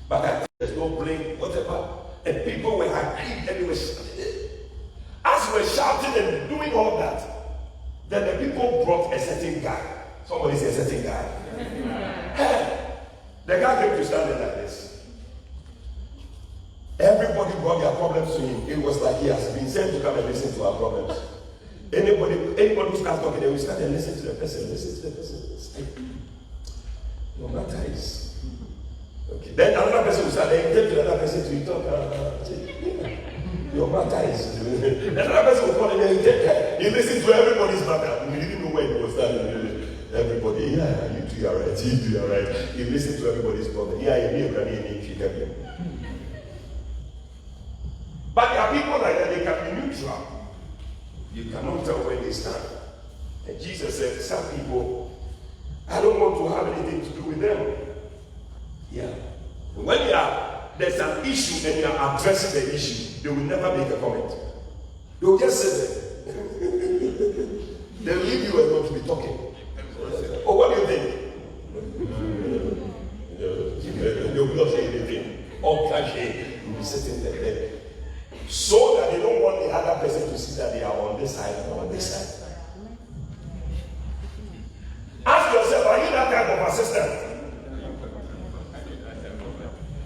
But I think there's no blame, whatever. And people were agreed, and as we were shouting and doing all that, then the people brought a certain guy. Somebody said a certain guy. Hey, the guy came to stand there like this. Everybody brought their problems to him. It was like he has been sent to come and listen to our problems. Anybody who starts talking, they will stand and listen to the person. Listen to the person. No matter is. Okay. Then another person will start. They take to another person to talk. Your matter is. Then another person will call him and he listen to everybody's matter. We didn't know where he was standing. Everybody, yeah, you do your right, you do your right. You listen to everybody's problem. Yeah, you can hear. But there are people like that, they can be neutral. You cannot tell where they stand. And Jesus said, some people, I don't want to have anything to do with them. Yeah. When there's an issue and you are addressing the issue, they will never make a comment. They will just sit there. They'll leave you and not to be talking. Oh, what do you think? They will not say anything. All cliche. You'll be sitting there. So that they don't want the other person to see that they are on this side or on this side. Ask yourself, are you that type of assistant?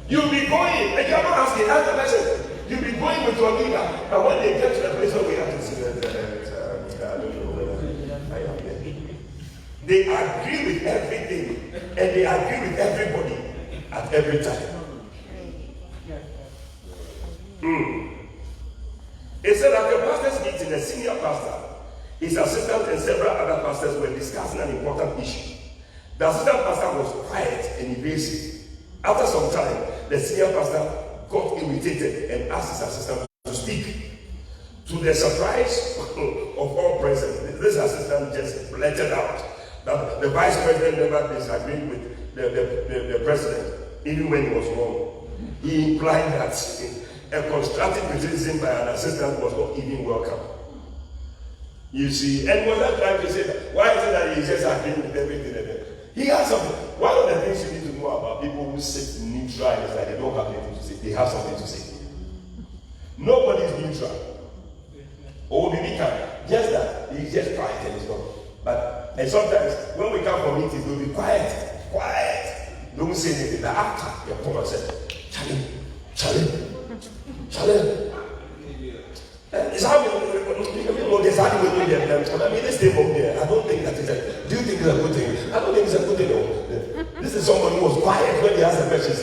You'll be going, and you're not asking, ask the person. You'll be going with your leader, and when they get to the place where we have to see that, I don't know whether I am there. They agree with everything, and they agree with everybody at every time. It said at the pastor's meeting, the senior pastor, his assistant, and several other pastors were discussing an important issue. The assistant pastor was quiet and evasive. After some time, the senior pastor got irritated and asked his assistant to speak. To the surprise of all present, this assistant just blurted out that the vice president never disagreed with the president. even when he was wrong. He implied that a constructive criticism by an assistant was not even welcome. You see, and was not trying to say that. Why is it that he just agreeing with everything? He has something. One of the things you need to know about people who sit neutral is that they don't have anything to say. They have something to say. Nobody is neutral. Or maybe just that he's just quiet and it's not. But and sometimes when we come for meetings, we'll be quiet. Don't say anything. The actor, your come and say, Charlie. It's how there's how we do them. I mean, this thing up there, I don't think that is a. Do you think it's a good thing? I don't think it's a good thing. No. This is someone who was quiet when he asked the question.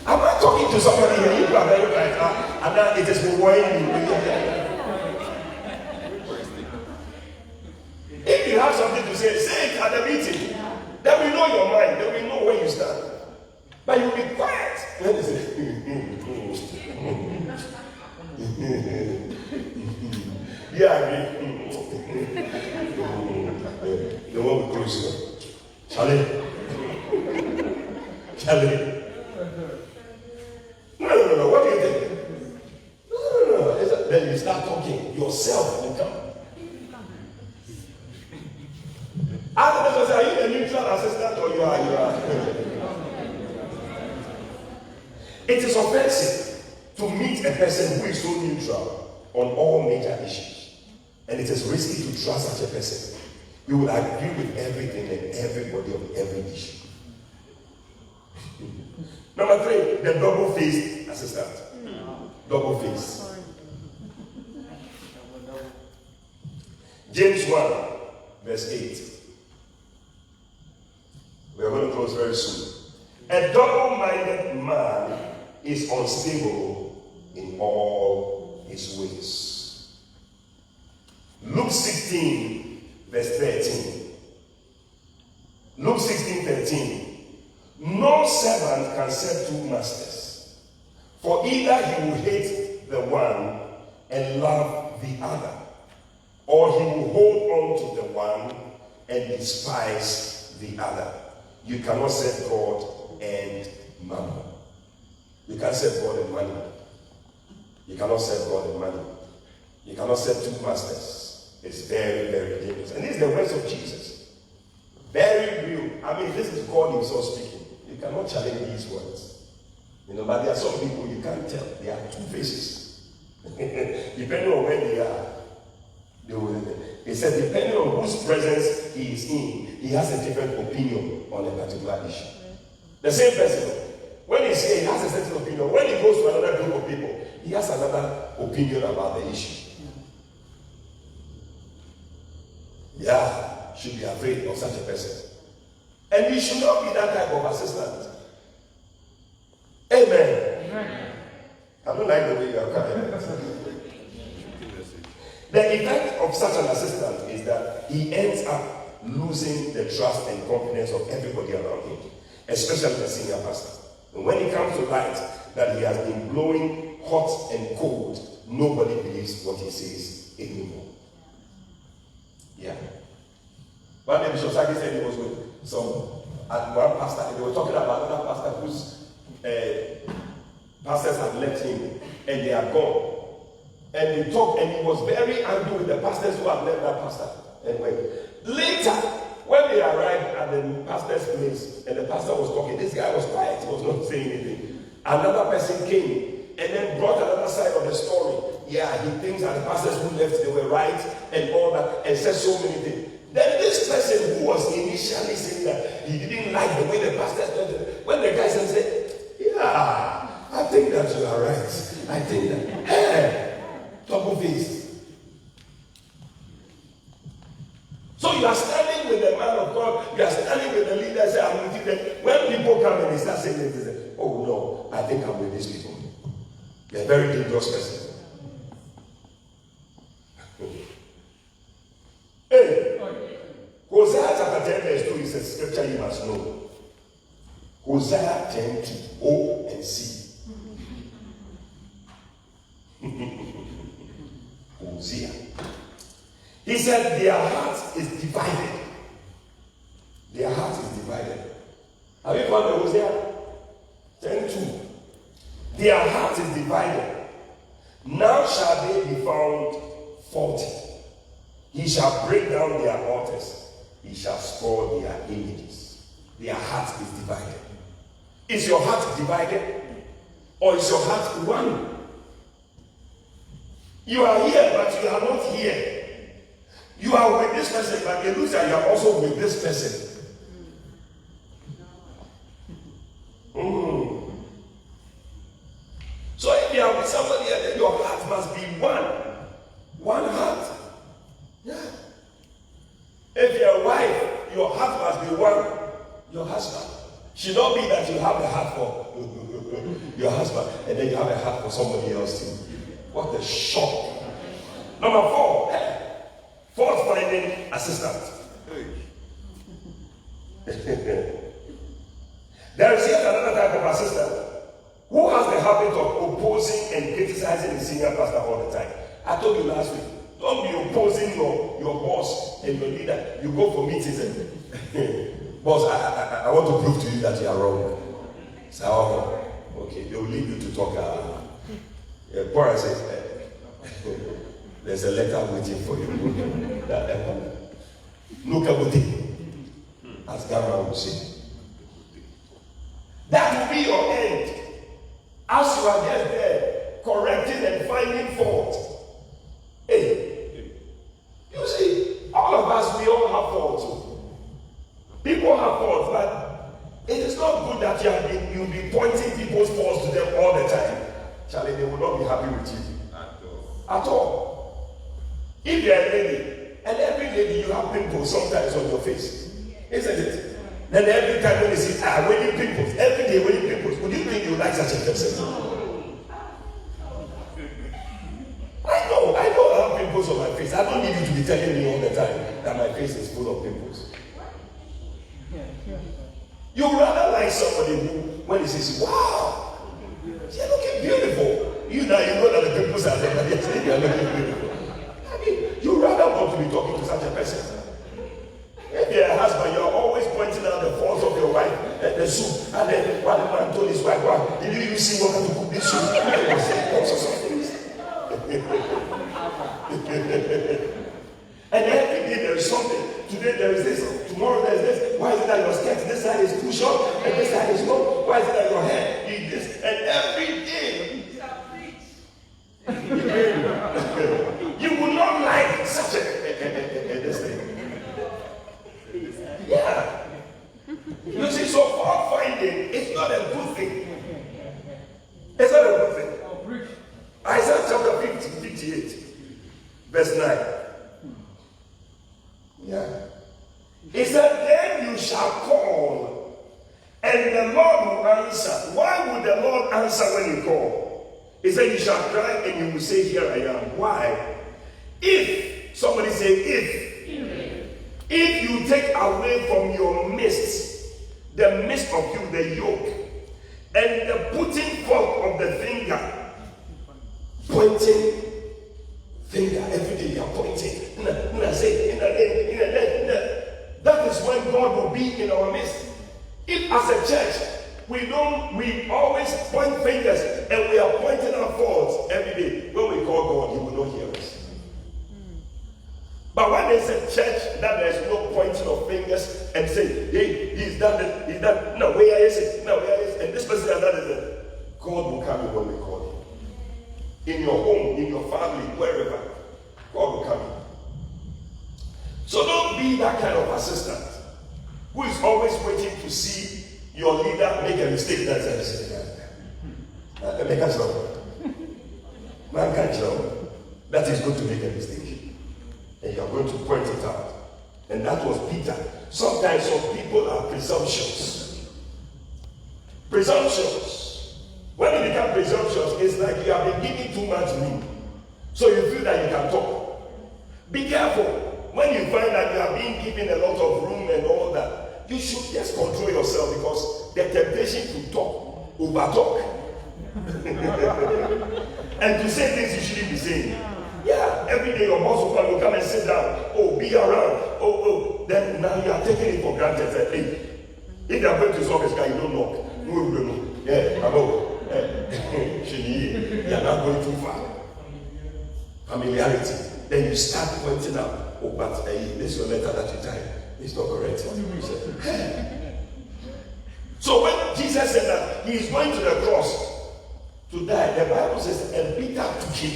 Am I talking to somebody here? You are very quiet, and now it is worrying you. If you have something to say it at the meeting. Then we know your mind. Then we know where you stand. But you'll be quiet. When you say, yeah, the one we close. Charlie. No. What do you think? No. Then you start talking yourself. You come. Ask the person, are you a neutral assistant or you are? It is offensive to meet a person who is so neutral on all major issues. And it is risky to trust such a person. You will agree with everything and everybody on every issue. Number 3, the double-faced assistant. Double-faced. James 1, verse 8. We are going to close very soon. A double-minded man is unstable in all his ways. Luke 16, verse 13. Luke 16:13. No servant can serve 2 masters, for either he will hate the one and love the other, or he will hold on to the one and despise the other. You cannot serve God and mammon. You can't serve God and money. You cannot serve God and money. You cannot serve 2 masters. It's very, very dangerous. And these are the words of Jesus. Very real. I mean, this is God himself speaking. You cannot challenge these words. But there are some people you can't tell. They are 2 faces. Depending on where they are. He said, depending on whose presence he is in, he has a different opinion on a particular issue. The same person, when he's here, he has a certain opinion. When he goes to another group of people, he has another opinion about the issue. Yeah, should be afraid of such a person. And you should not be that type of assistant. Amen. I don't like the way you are coming. The effect of such an assistant is that he ends up losing the trust and confidence of everybody around him, especially the senior pastor. And when it comes to light that he has been blowing hot and cold, nobody believes what he says anymore. Yeah. One day Bishop Saki said he was with one pastor, and they were talking about another pastor whose pastors had left him and they are gone. And they talked, and he was very angry with the pastors who had left that pastor. Anyway, later, when they arrived at the pastor's place, and the pastor was talking, this guy was quiet, he was not saying anything. Another person came, and then brought another side of the story. Yeah, he thinks that the pastors who left, they were right, and all that, and said so many things. Then this person who was initially saying that he didn't like the way the pastors did, when the guy said, yeah, I think that you are right. I think that, hey, double-faced. So you are standing with the man of God, you are standing with the leader, say, I'm with you. When people come and they start saying this, they say, oh no, I think I'm with these people. You're a very dangerous person. Hey, Hosea chapter 10 verse 2 is a scripture you must know. Hosea 10:2, O and C. Hosea. He said their heart is divided. Their heart is divided. Now shall they be found faulty. He shall break down their altars. He shall spoil their images. Their heart is divided. Is your heart divided? Or is your heart one? You are here, but you are not here. You are with this person, but it looks like you are also with this person. So if you are with somebody, then your heart must be one. One heart. Yeah. If you are a wife, your heart must be one. Your husband. Should not be that you have a heart for your husband and then you have a heart for somebody else too. What a shock. Number 4, fault finding assistant. There is yet another type of assistant who has the habit of opposing and criticizing the senior pastor all the time. I told you last week, don't be opposing your boss and your leader. You go for meetings and boss, I want to prove to you that you are wrong. So, okay, they will leave you to talk. Paul says, there's a letter waiting for you. Look at what as Ghana will say. That will be your end. As you are just there, correcting and finding fault. Hey, you see, all of us, we all have faults. People have faults, but it is not good that you'll be pointing people's faults to them all the time. Charlie, they will not be happy with you. At all. If you're a lady, and every lady you have pimples sometimes on your face, isn't it? Then every time when you see wedding pimples, every day wedding pimples, would you think you like such a person? I know I have pimples on my face. I don't need you to be telling me all the time that my face is full of pimples. You rather like somebody who, when he says, wow, you're looking beautiful. You know that the pimples are there, but they're saying you're looking beautiful. I mean, you rather want to be talking to such a person. If you're a husband, you're always pointing out the faults of your wife and the soup. And then one man told his wife, wow, did you see what to cook this soup? And every day there is something. Today there is this, tomorrow there is this. Why is it that your skirt, this side is too short and this side is long? Why is it that your hair is this? And every day you will not like such a this thing. Yeah. You see, so fault finding is not a good thing. It's not a good thing. Isaiah chapter 58, verse 9. Yeah. He said, then you shall call, and the Lord will answer. Why would the Lord answer when you call? He said, you shall cry, and you will say, here I am. Why? If, somebody say, if you take away from your midst, the midst of you, the yoke, and the putting forth of the finger, pointing finger, every day you are pointing. That is when God will be in our midst. If as a church, we always point fingers and we are pointing our faults every day. When we call God, He will not hear us. But when there's a church that there's no pointing of fingers and say, hey, he's done it, he's done, no, where is it? No, where is it? And this person has done it. God will come in when we call Him. In your home, in your family, wherever, God will come in. So don't be that kind of assistant who is always waiting to see your leader make a mistake. That's a mistake. Make us know. Man can't know that is going to make a mistake. And you are going to point it out. And that was Peter. Sometimes some people are presumptuous. Presumptuous. When you become presumptuous, it's like you have been given too much room. So you feel that you can talk. Be careful. When you find that you are being given a lot of room and all that, you should just control yourself, because the temptation to talk, over talk, and to say things you shouldn't be saying. Yeah, every day your boss will come and sit down. Oh, be around. Oh. Then now you are taking it for granted. Hey, if you are going to solve this guy, you don't knock. No. Yeah, hello. You are not going too far. Familiarity. Then you start pointing out, oh, but this is your letter that you type. It's not correct. What do you say? So when Jesus said that he is going to the cross to die, the Bible says, and Peter took him.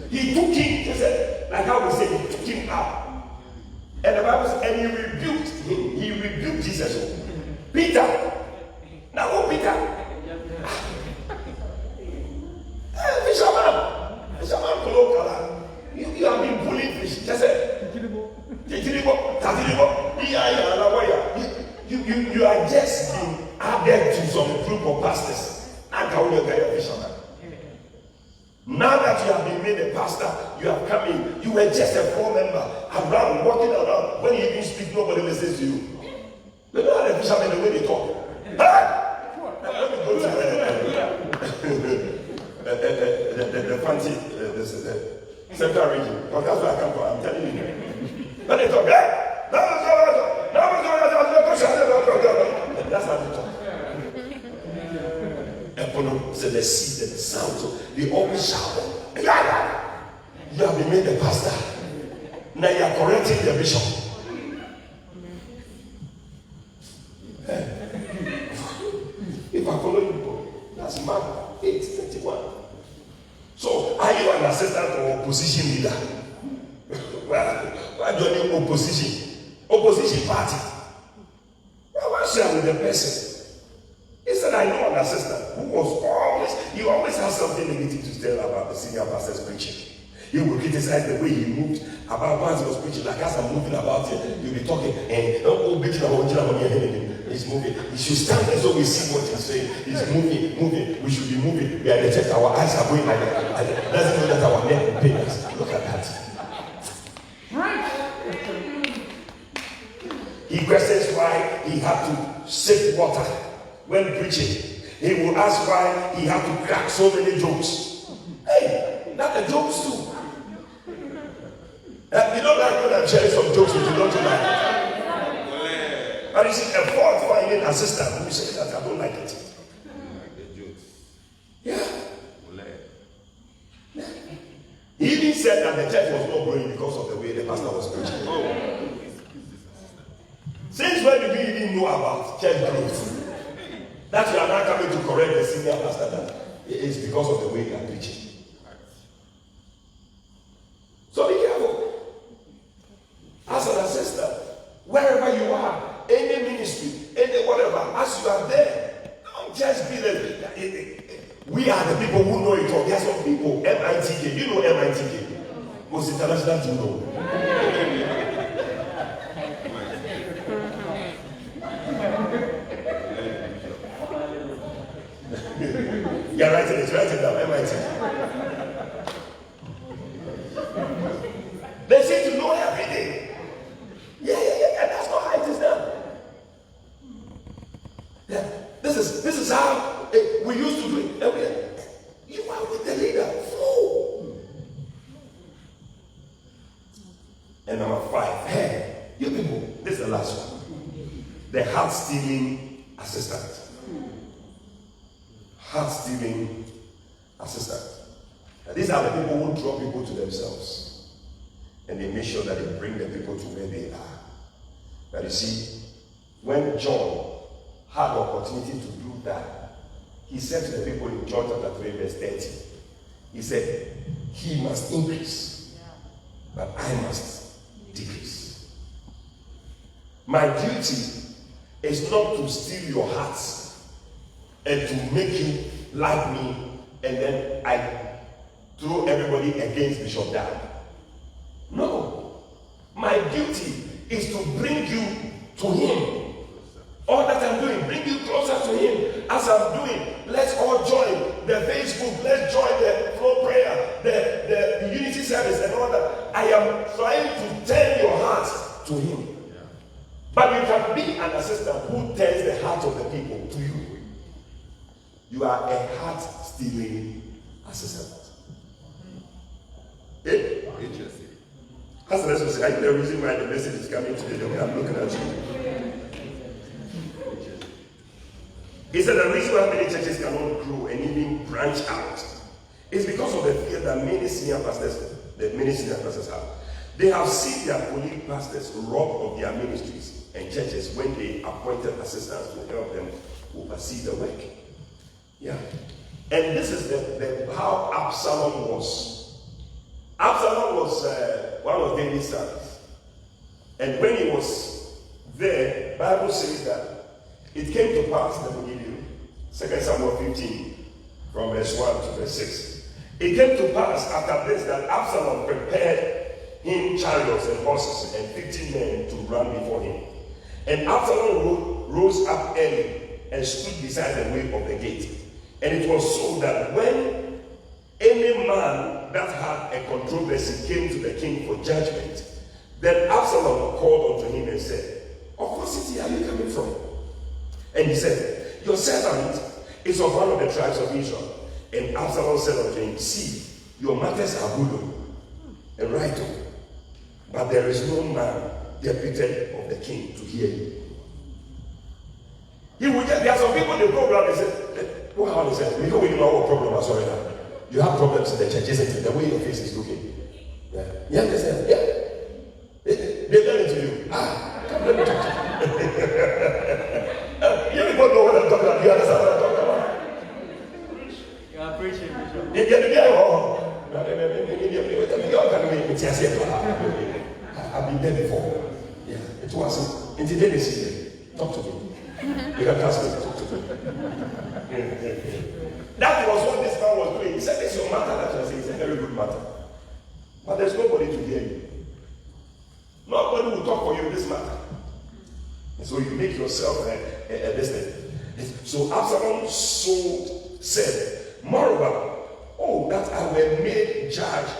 He took him, he said, like how we say, he took him out. And the Bible says, and he rebuked him. He rebuked Jesus. Peter. Now, who Peter? Fisherman, you have been pulling fish. Just say, you are just being added to some group of pastors. Fisherman. Now that you have been made a pastor, you have come in. You were just a poor member, around, walking around. When you even speak, nobody listens to you. You know how the fishermen, the way they talk. Let me go to the fancy, this is the central region. Because that's where I come from. I'm telling you. When they talk, that's how they talk. And so they see the sound, so they always shout. You have been made a pastor. Now you are correcting the bishop. If I follow you, that's Mark 8:31. So, are you an assistant or opposition leader? Why do you need opposition? Opposition party. Why share with the person? He said, I know an assistant who he always has something negative to tell about the senior pastor's preaching. He will criticize the way he moved about once he was preaching. Like as I'm moving about it, you'll be talking and he's moving. He should stand there so we see what he's saying. He's moving. We should be moving. We are in the church. Our eyes are going like that. Doesn't know that our neck will pain us. Look at that. He questions why he had to sip water when preaching. He will ask why he had to crack so many jokes. Hey, that's the jokes too. You don't like when I'm sharing some jokes with you, don't you like? But you see, a fault finding assistant who says that I don't like it. Yeah. He even said that the church was not growing because of the way the pastor was preaching. Since when did you even know about church growth? That you are not coming to correct the senior pastor, that it is because of the way you are preaching. So be careful. As an assistant, wherever you are, any ministry, any whatever, as you are there, don't just be there. We are the people who know it all. There are some people, MITK. You know MITK? Most international, you know. You're writing it down, MIT. They seem to know everything. Yeah, that's not how it is done. Yeah, this is how we used to do it. You are with the leader. Flow. And number 5, hey, you people, this is the last one. The heart-stealing assistant. Heart-stealing assistant. Now, these are the people who draw people to themselves. And they make sure that they bring the people to where they are. But you see, when John had the opportunity to do that, he said to the people in John chapter 3, verse 30, he said, he must increase, but I must decrease. My duty is not to steal your hearts and to make you like me, and then I throw everybody against Bishop Dan. No. My duty is to bring you to him. All that I'm doing, bring you closer to him. As I'm doing, let's all join the Facebook, let's join the flow prayer, the unity service and all that. I am trying to turn your heart to him. But you can be an assistant who turns the heart of the people to you. You are a heart-stealing assistant. Interesting. That's the reason. I think the reason why the message is coming today, the way I'm looking at you. He said the reason why many churches cannot grow and even branch out is because of the fear that many senior pastors have. They have seen their colleague pastors robbed of their ministries and churches when they appointed assistants to help them oversee the work. Yeah. And this is how Absalom was. Absalom was one of David's sons. And when he was there, the Bible says that it came to pass, let me give you 2 Samuel 15, from verse 1 to verse 6. It came to pass after this that Absalom prepared him chariots and horses and 50 men to run before him. And Absalom rose up early and stood beside the way of the gate. And it was so that when any man that had a controversy came to the king for judgment, then Absalom called unto him and said, "Of what city are you coming from?" And he said, "Your servant is of one of the tribes of Israel." And Absalom said unto him, "See, your matters are good and right, but there is no man deputed of the king to hear you." There are some people, they go around and say, "Well, he said, we don't really know what problem is right now. You have problems in the church, isn't it? The way your face is looking." Yeah. You understand? Yeah. They tell it to you. Come let me talk to you. You people know what I'm talking about. You understand what I'm talking about? You are preaching, Bishop. I've been there before. Yeah. It was in the day talk to me. You can trust me. Talk to me. That was what this man was doing. He said, "This is your matter." That was it's a very good matter. But there's nobody to hear you. Nobody will talk for you in this matter. And so you make yourself a listener. So Absalom said, "Moreover, that I were made judge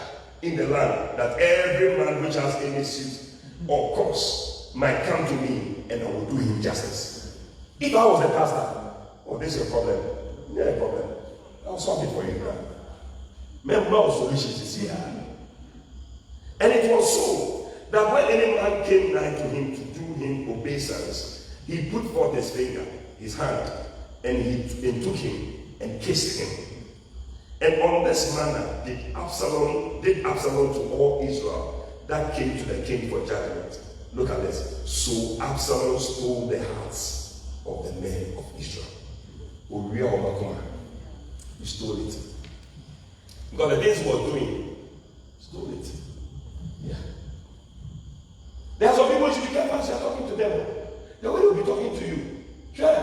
in the land, that every man which has any suit or cause might come to me, and I will do him justice." If I was a pastor, this is a problem. Yeah, a problem. I'll solve it for you, bro. Remember, solutions is here. And it was so that when any man came nigh to him to do him obeisance, he put forth his finger, his hand, and took him and kissed him. And on this manner did Absalom to all Israel that came to the king for judgment. Look at this. So Absalom stole the hearts of the men of Israel. He stole it. Because the things he was doing, stole it. Yeah. There are some people you should be careful as you are talking to them. The way they will be talking to you. Sure.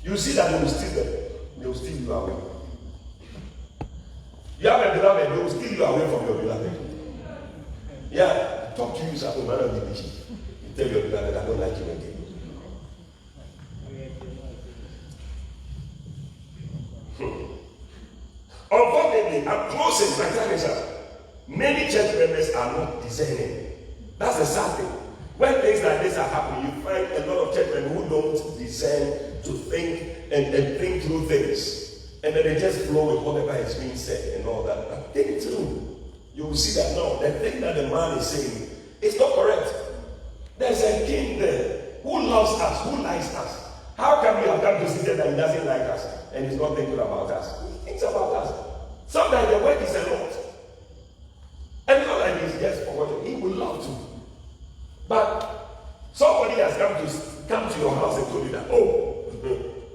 You see that they will steal them. They will steal you away. You have a beloved, they will steal you away from your beloved. Yeah. Talk to you, sir. You tell your beloved, "I don't like you again." Unfortunately, I'm closing my time is up. Many church members are not discerning. That's the sad thing. When things like this are happening, you find a lot of church members who don't discern to think and think through things. And then they just flow with whatever is being said and all that. But think through. You will see that no, the thing that the man is saying is not correct. There's a king there who loves us, who likes us. How can we have come to see that he doesn't like us and he's not thinking about us? He thinks about us. Sometimes the work is a lot. And it's not like he's just forgotten. He would love to. But somebody has come to your house and told you that,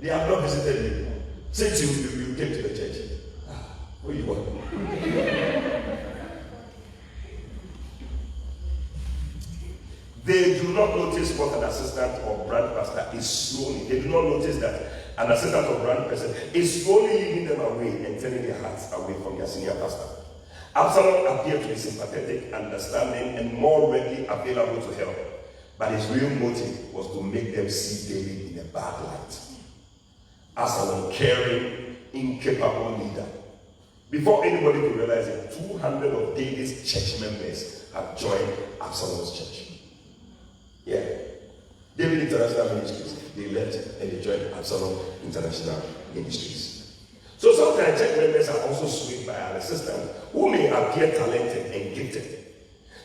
they have not visited you since you came to the church. What do you want? They do not notice what an assistant or brand pastor is slowly. They do not notice that an assistant or brand person is slowly leading them away and turning their hearts away from their senior pastor. Absalom appeared to be sympathetic, understanding, and more readily available to help. But his real motive was to make them see David in a bad light. Absalom, caring, incapable leader. Before anybody could realize it, 200 of David's church members have joined Absalom's church. Yeah. David International Ministries, they left and they joined Absalom International Ministries. So sometimes church members are also swayed by an assistant who may appear talented and gifted.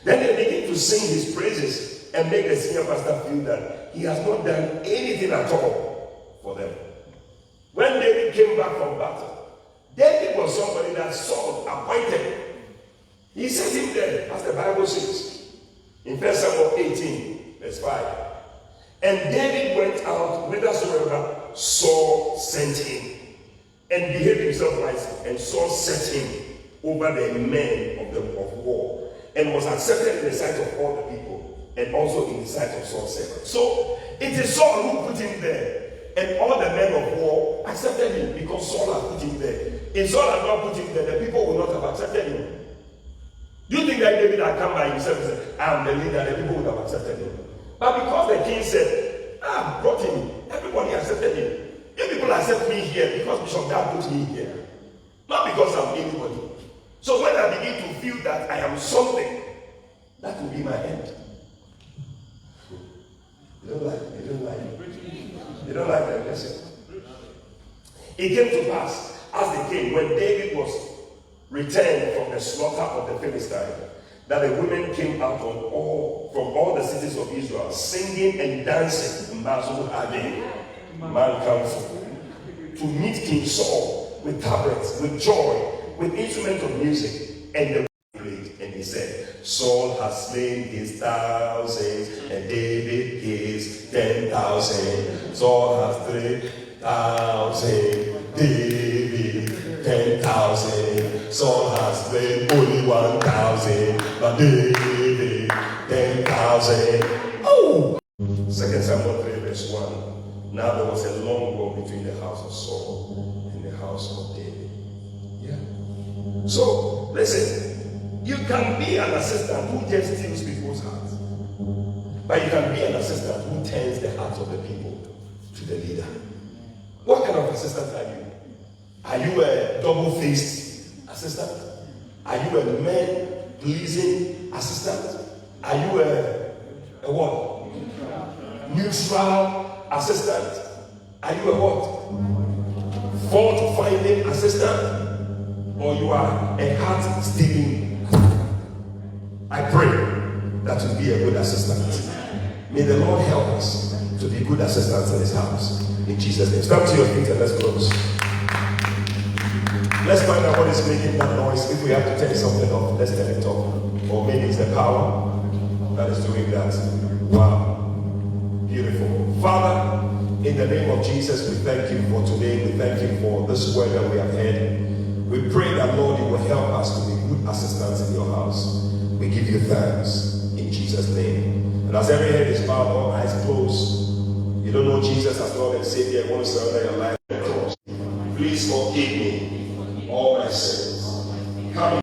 Then they begin to sing his praises and make the senior pastor feel that he has not done anything at all for them. When David came back from battle, David was somebody that Saul appointed. He set him there, as the Bible says, in 1 Samuel 18, verse 5. And David went out whithersoever Saul sent him, and behaved himself wisely. And Saul set him over the men of war, and was accepted in the sight of all the people, and also in the sight of Saul's servants. So it is Saul who put him there, and all the men of war accepted him because Saul had put him there. If Saul had not put him there, the people would not have accepted him. Do you think that David had come by himself and said, I am the leader, the people would have accepted him? But because the king said, I brought him, everybody accepted him. You people accept me here because Bishop Dad put me here, not because I'm anybody. So when I begin to feel that I am something, that will be my end. You don't like that lesson. It came to pass as they came, when David was returned from the slaughter of the Philistines, that the women came out from all the cities of Israel, singing and dancing, to meet King Saul with tabrets, with joy, with instruments of music. And the played, and he said, Saul has slain his thousands, and David his 10,000. Saul has 3,000, David 10,000. Saul has slain only 1,000, but David 10,000. Oh! 2 Samuel 3 verse 1. Now there was a long war between the house of Saul and the house of David. Yeah. So, listen, you can be an assistant who just steals people's hearts, but you can be an assistant who turns the hearts of the people to the leader. What kind of assistant are you? Are you a double-faced assistant? Are you a man-pleasing assistant? Are you a what? Neutral assistant? Are you a what? Fault-finding assistant? Or you are a heart-stealing assistant? I pray that you be a good assistant. May the Lord help us to be good assistants in His house. In Jesus' name. Stand to your feet and let's close. Let's find out what is making that noise. If we have to turn something off, let's turn it off. Or maybe it's the power that is doing that. Wow. Beautiful. Father, in the name of Jesus, we thank you for today. We thank you for this word that we have heard. We pray that, Lord, you will help us to be good assistants in your house. We give you thanks in Jesus' name. And as every head is bowed, all eyes closed, you don't know Jesus as Lord and Savior, you want to surrender your life to the cross. Please forgive me.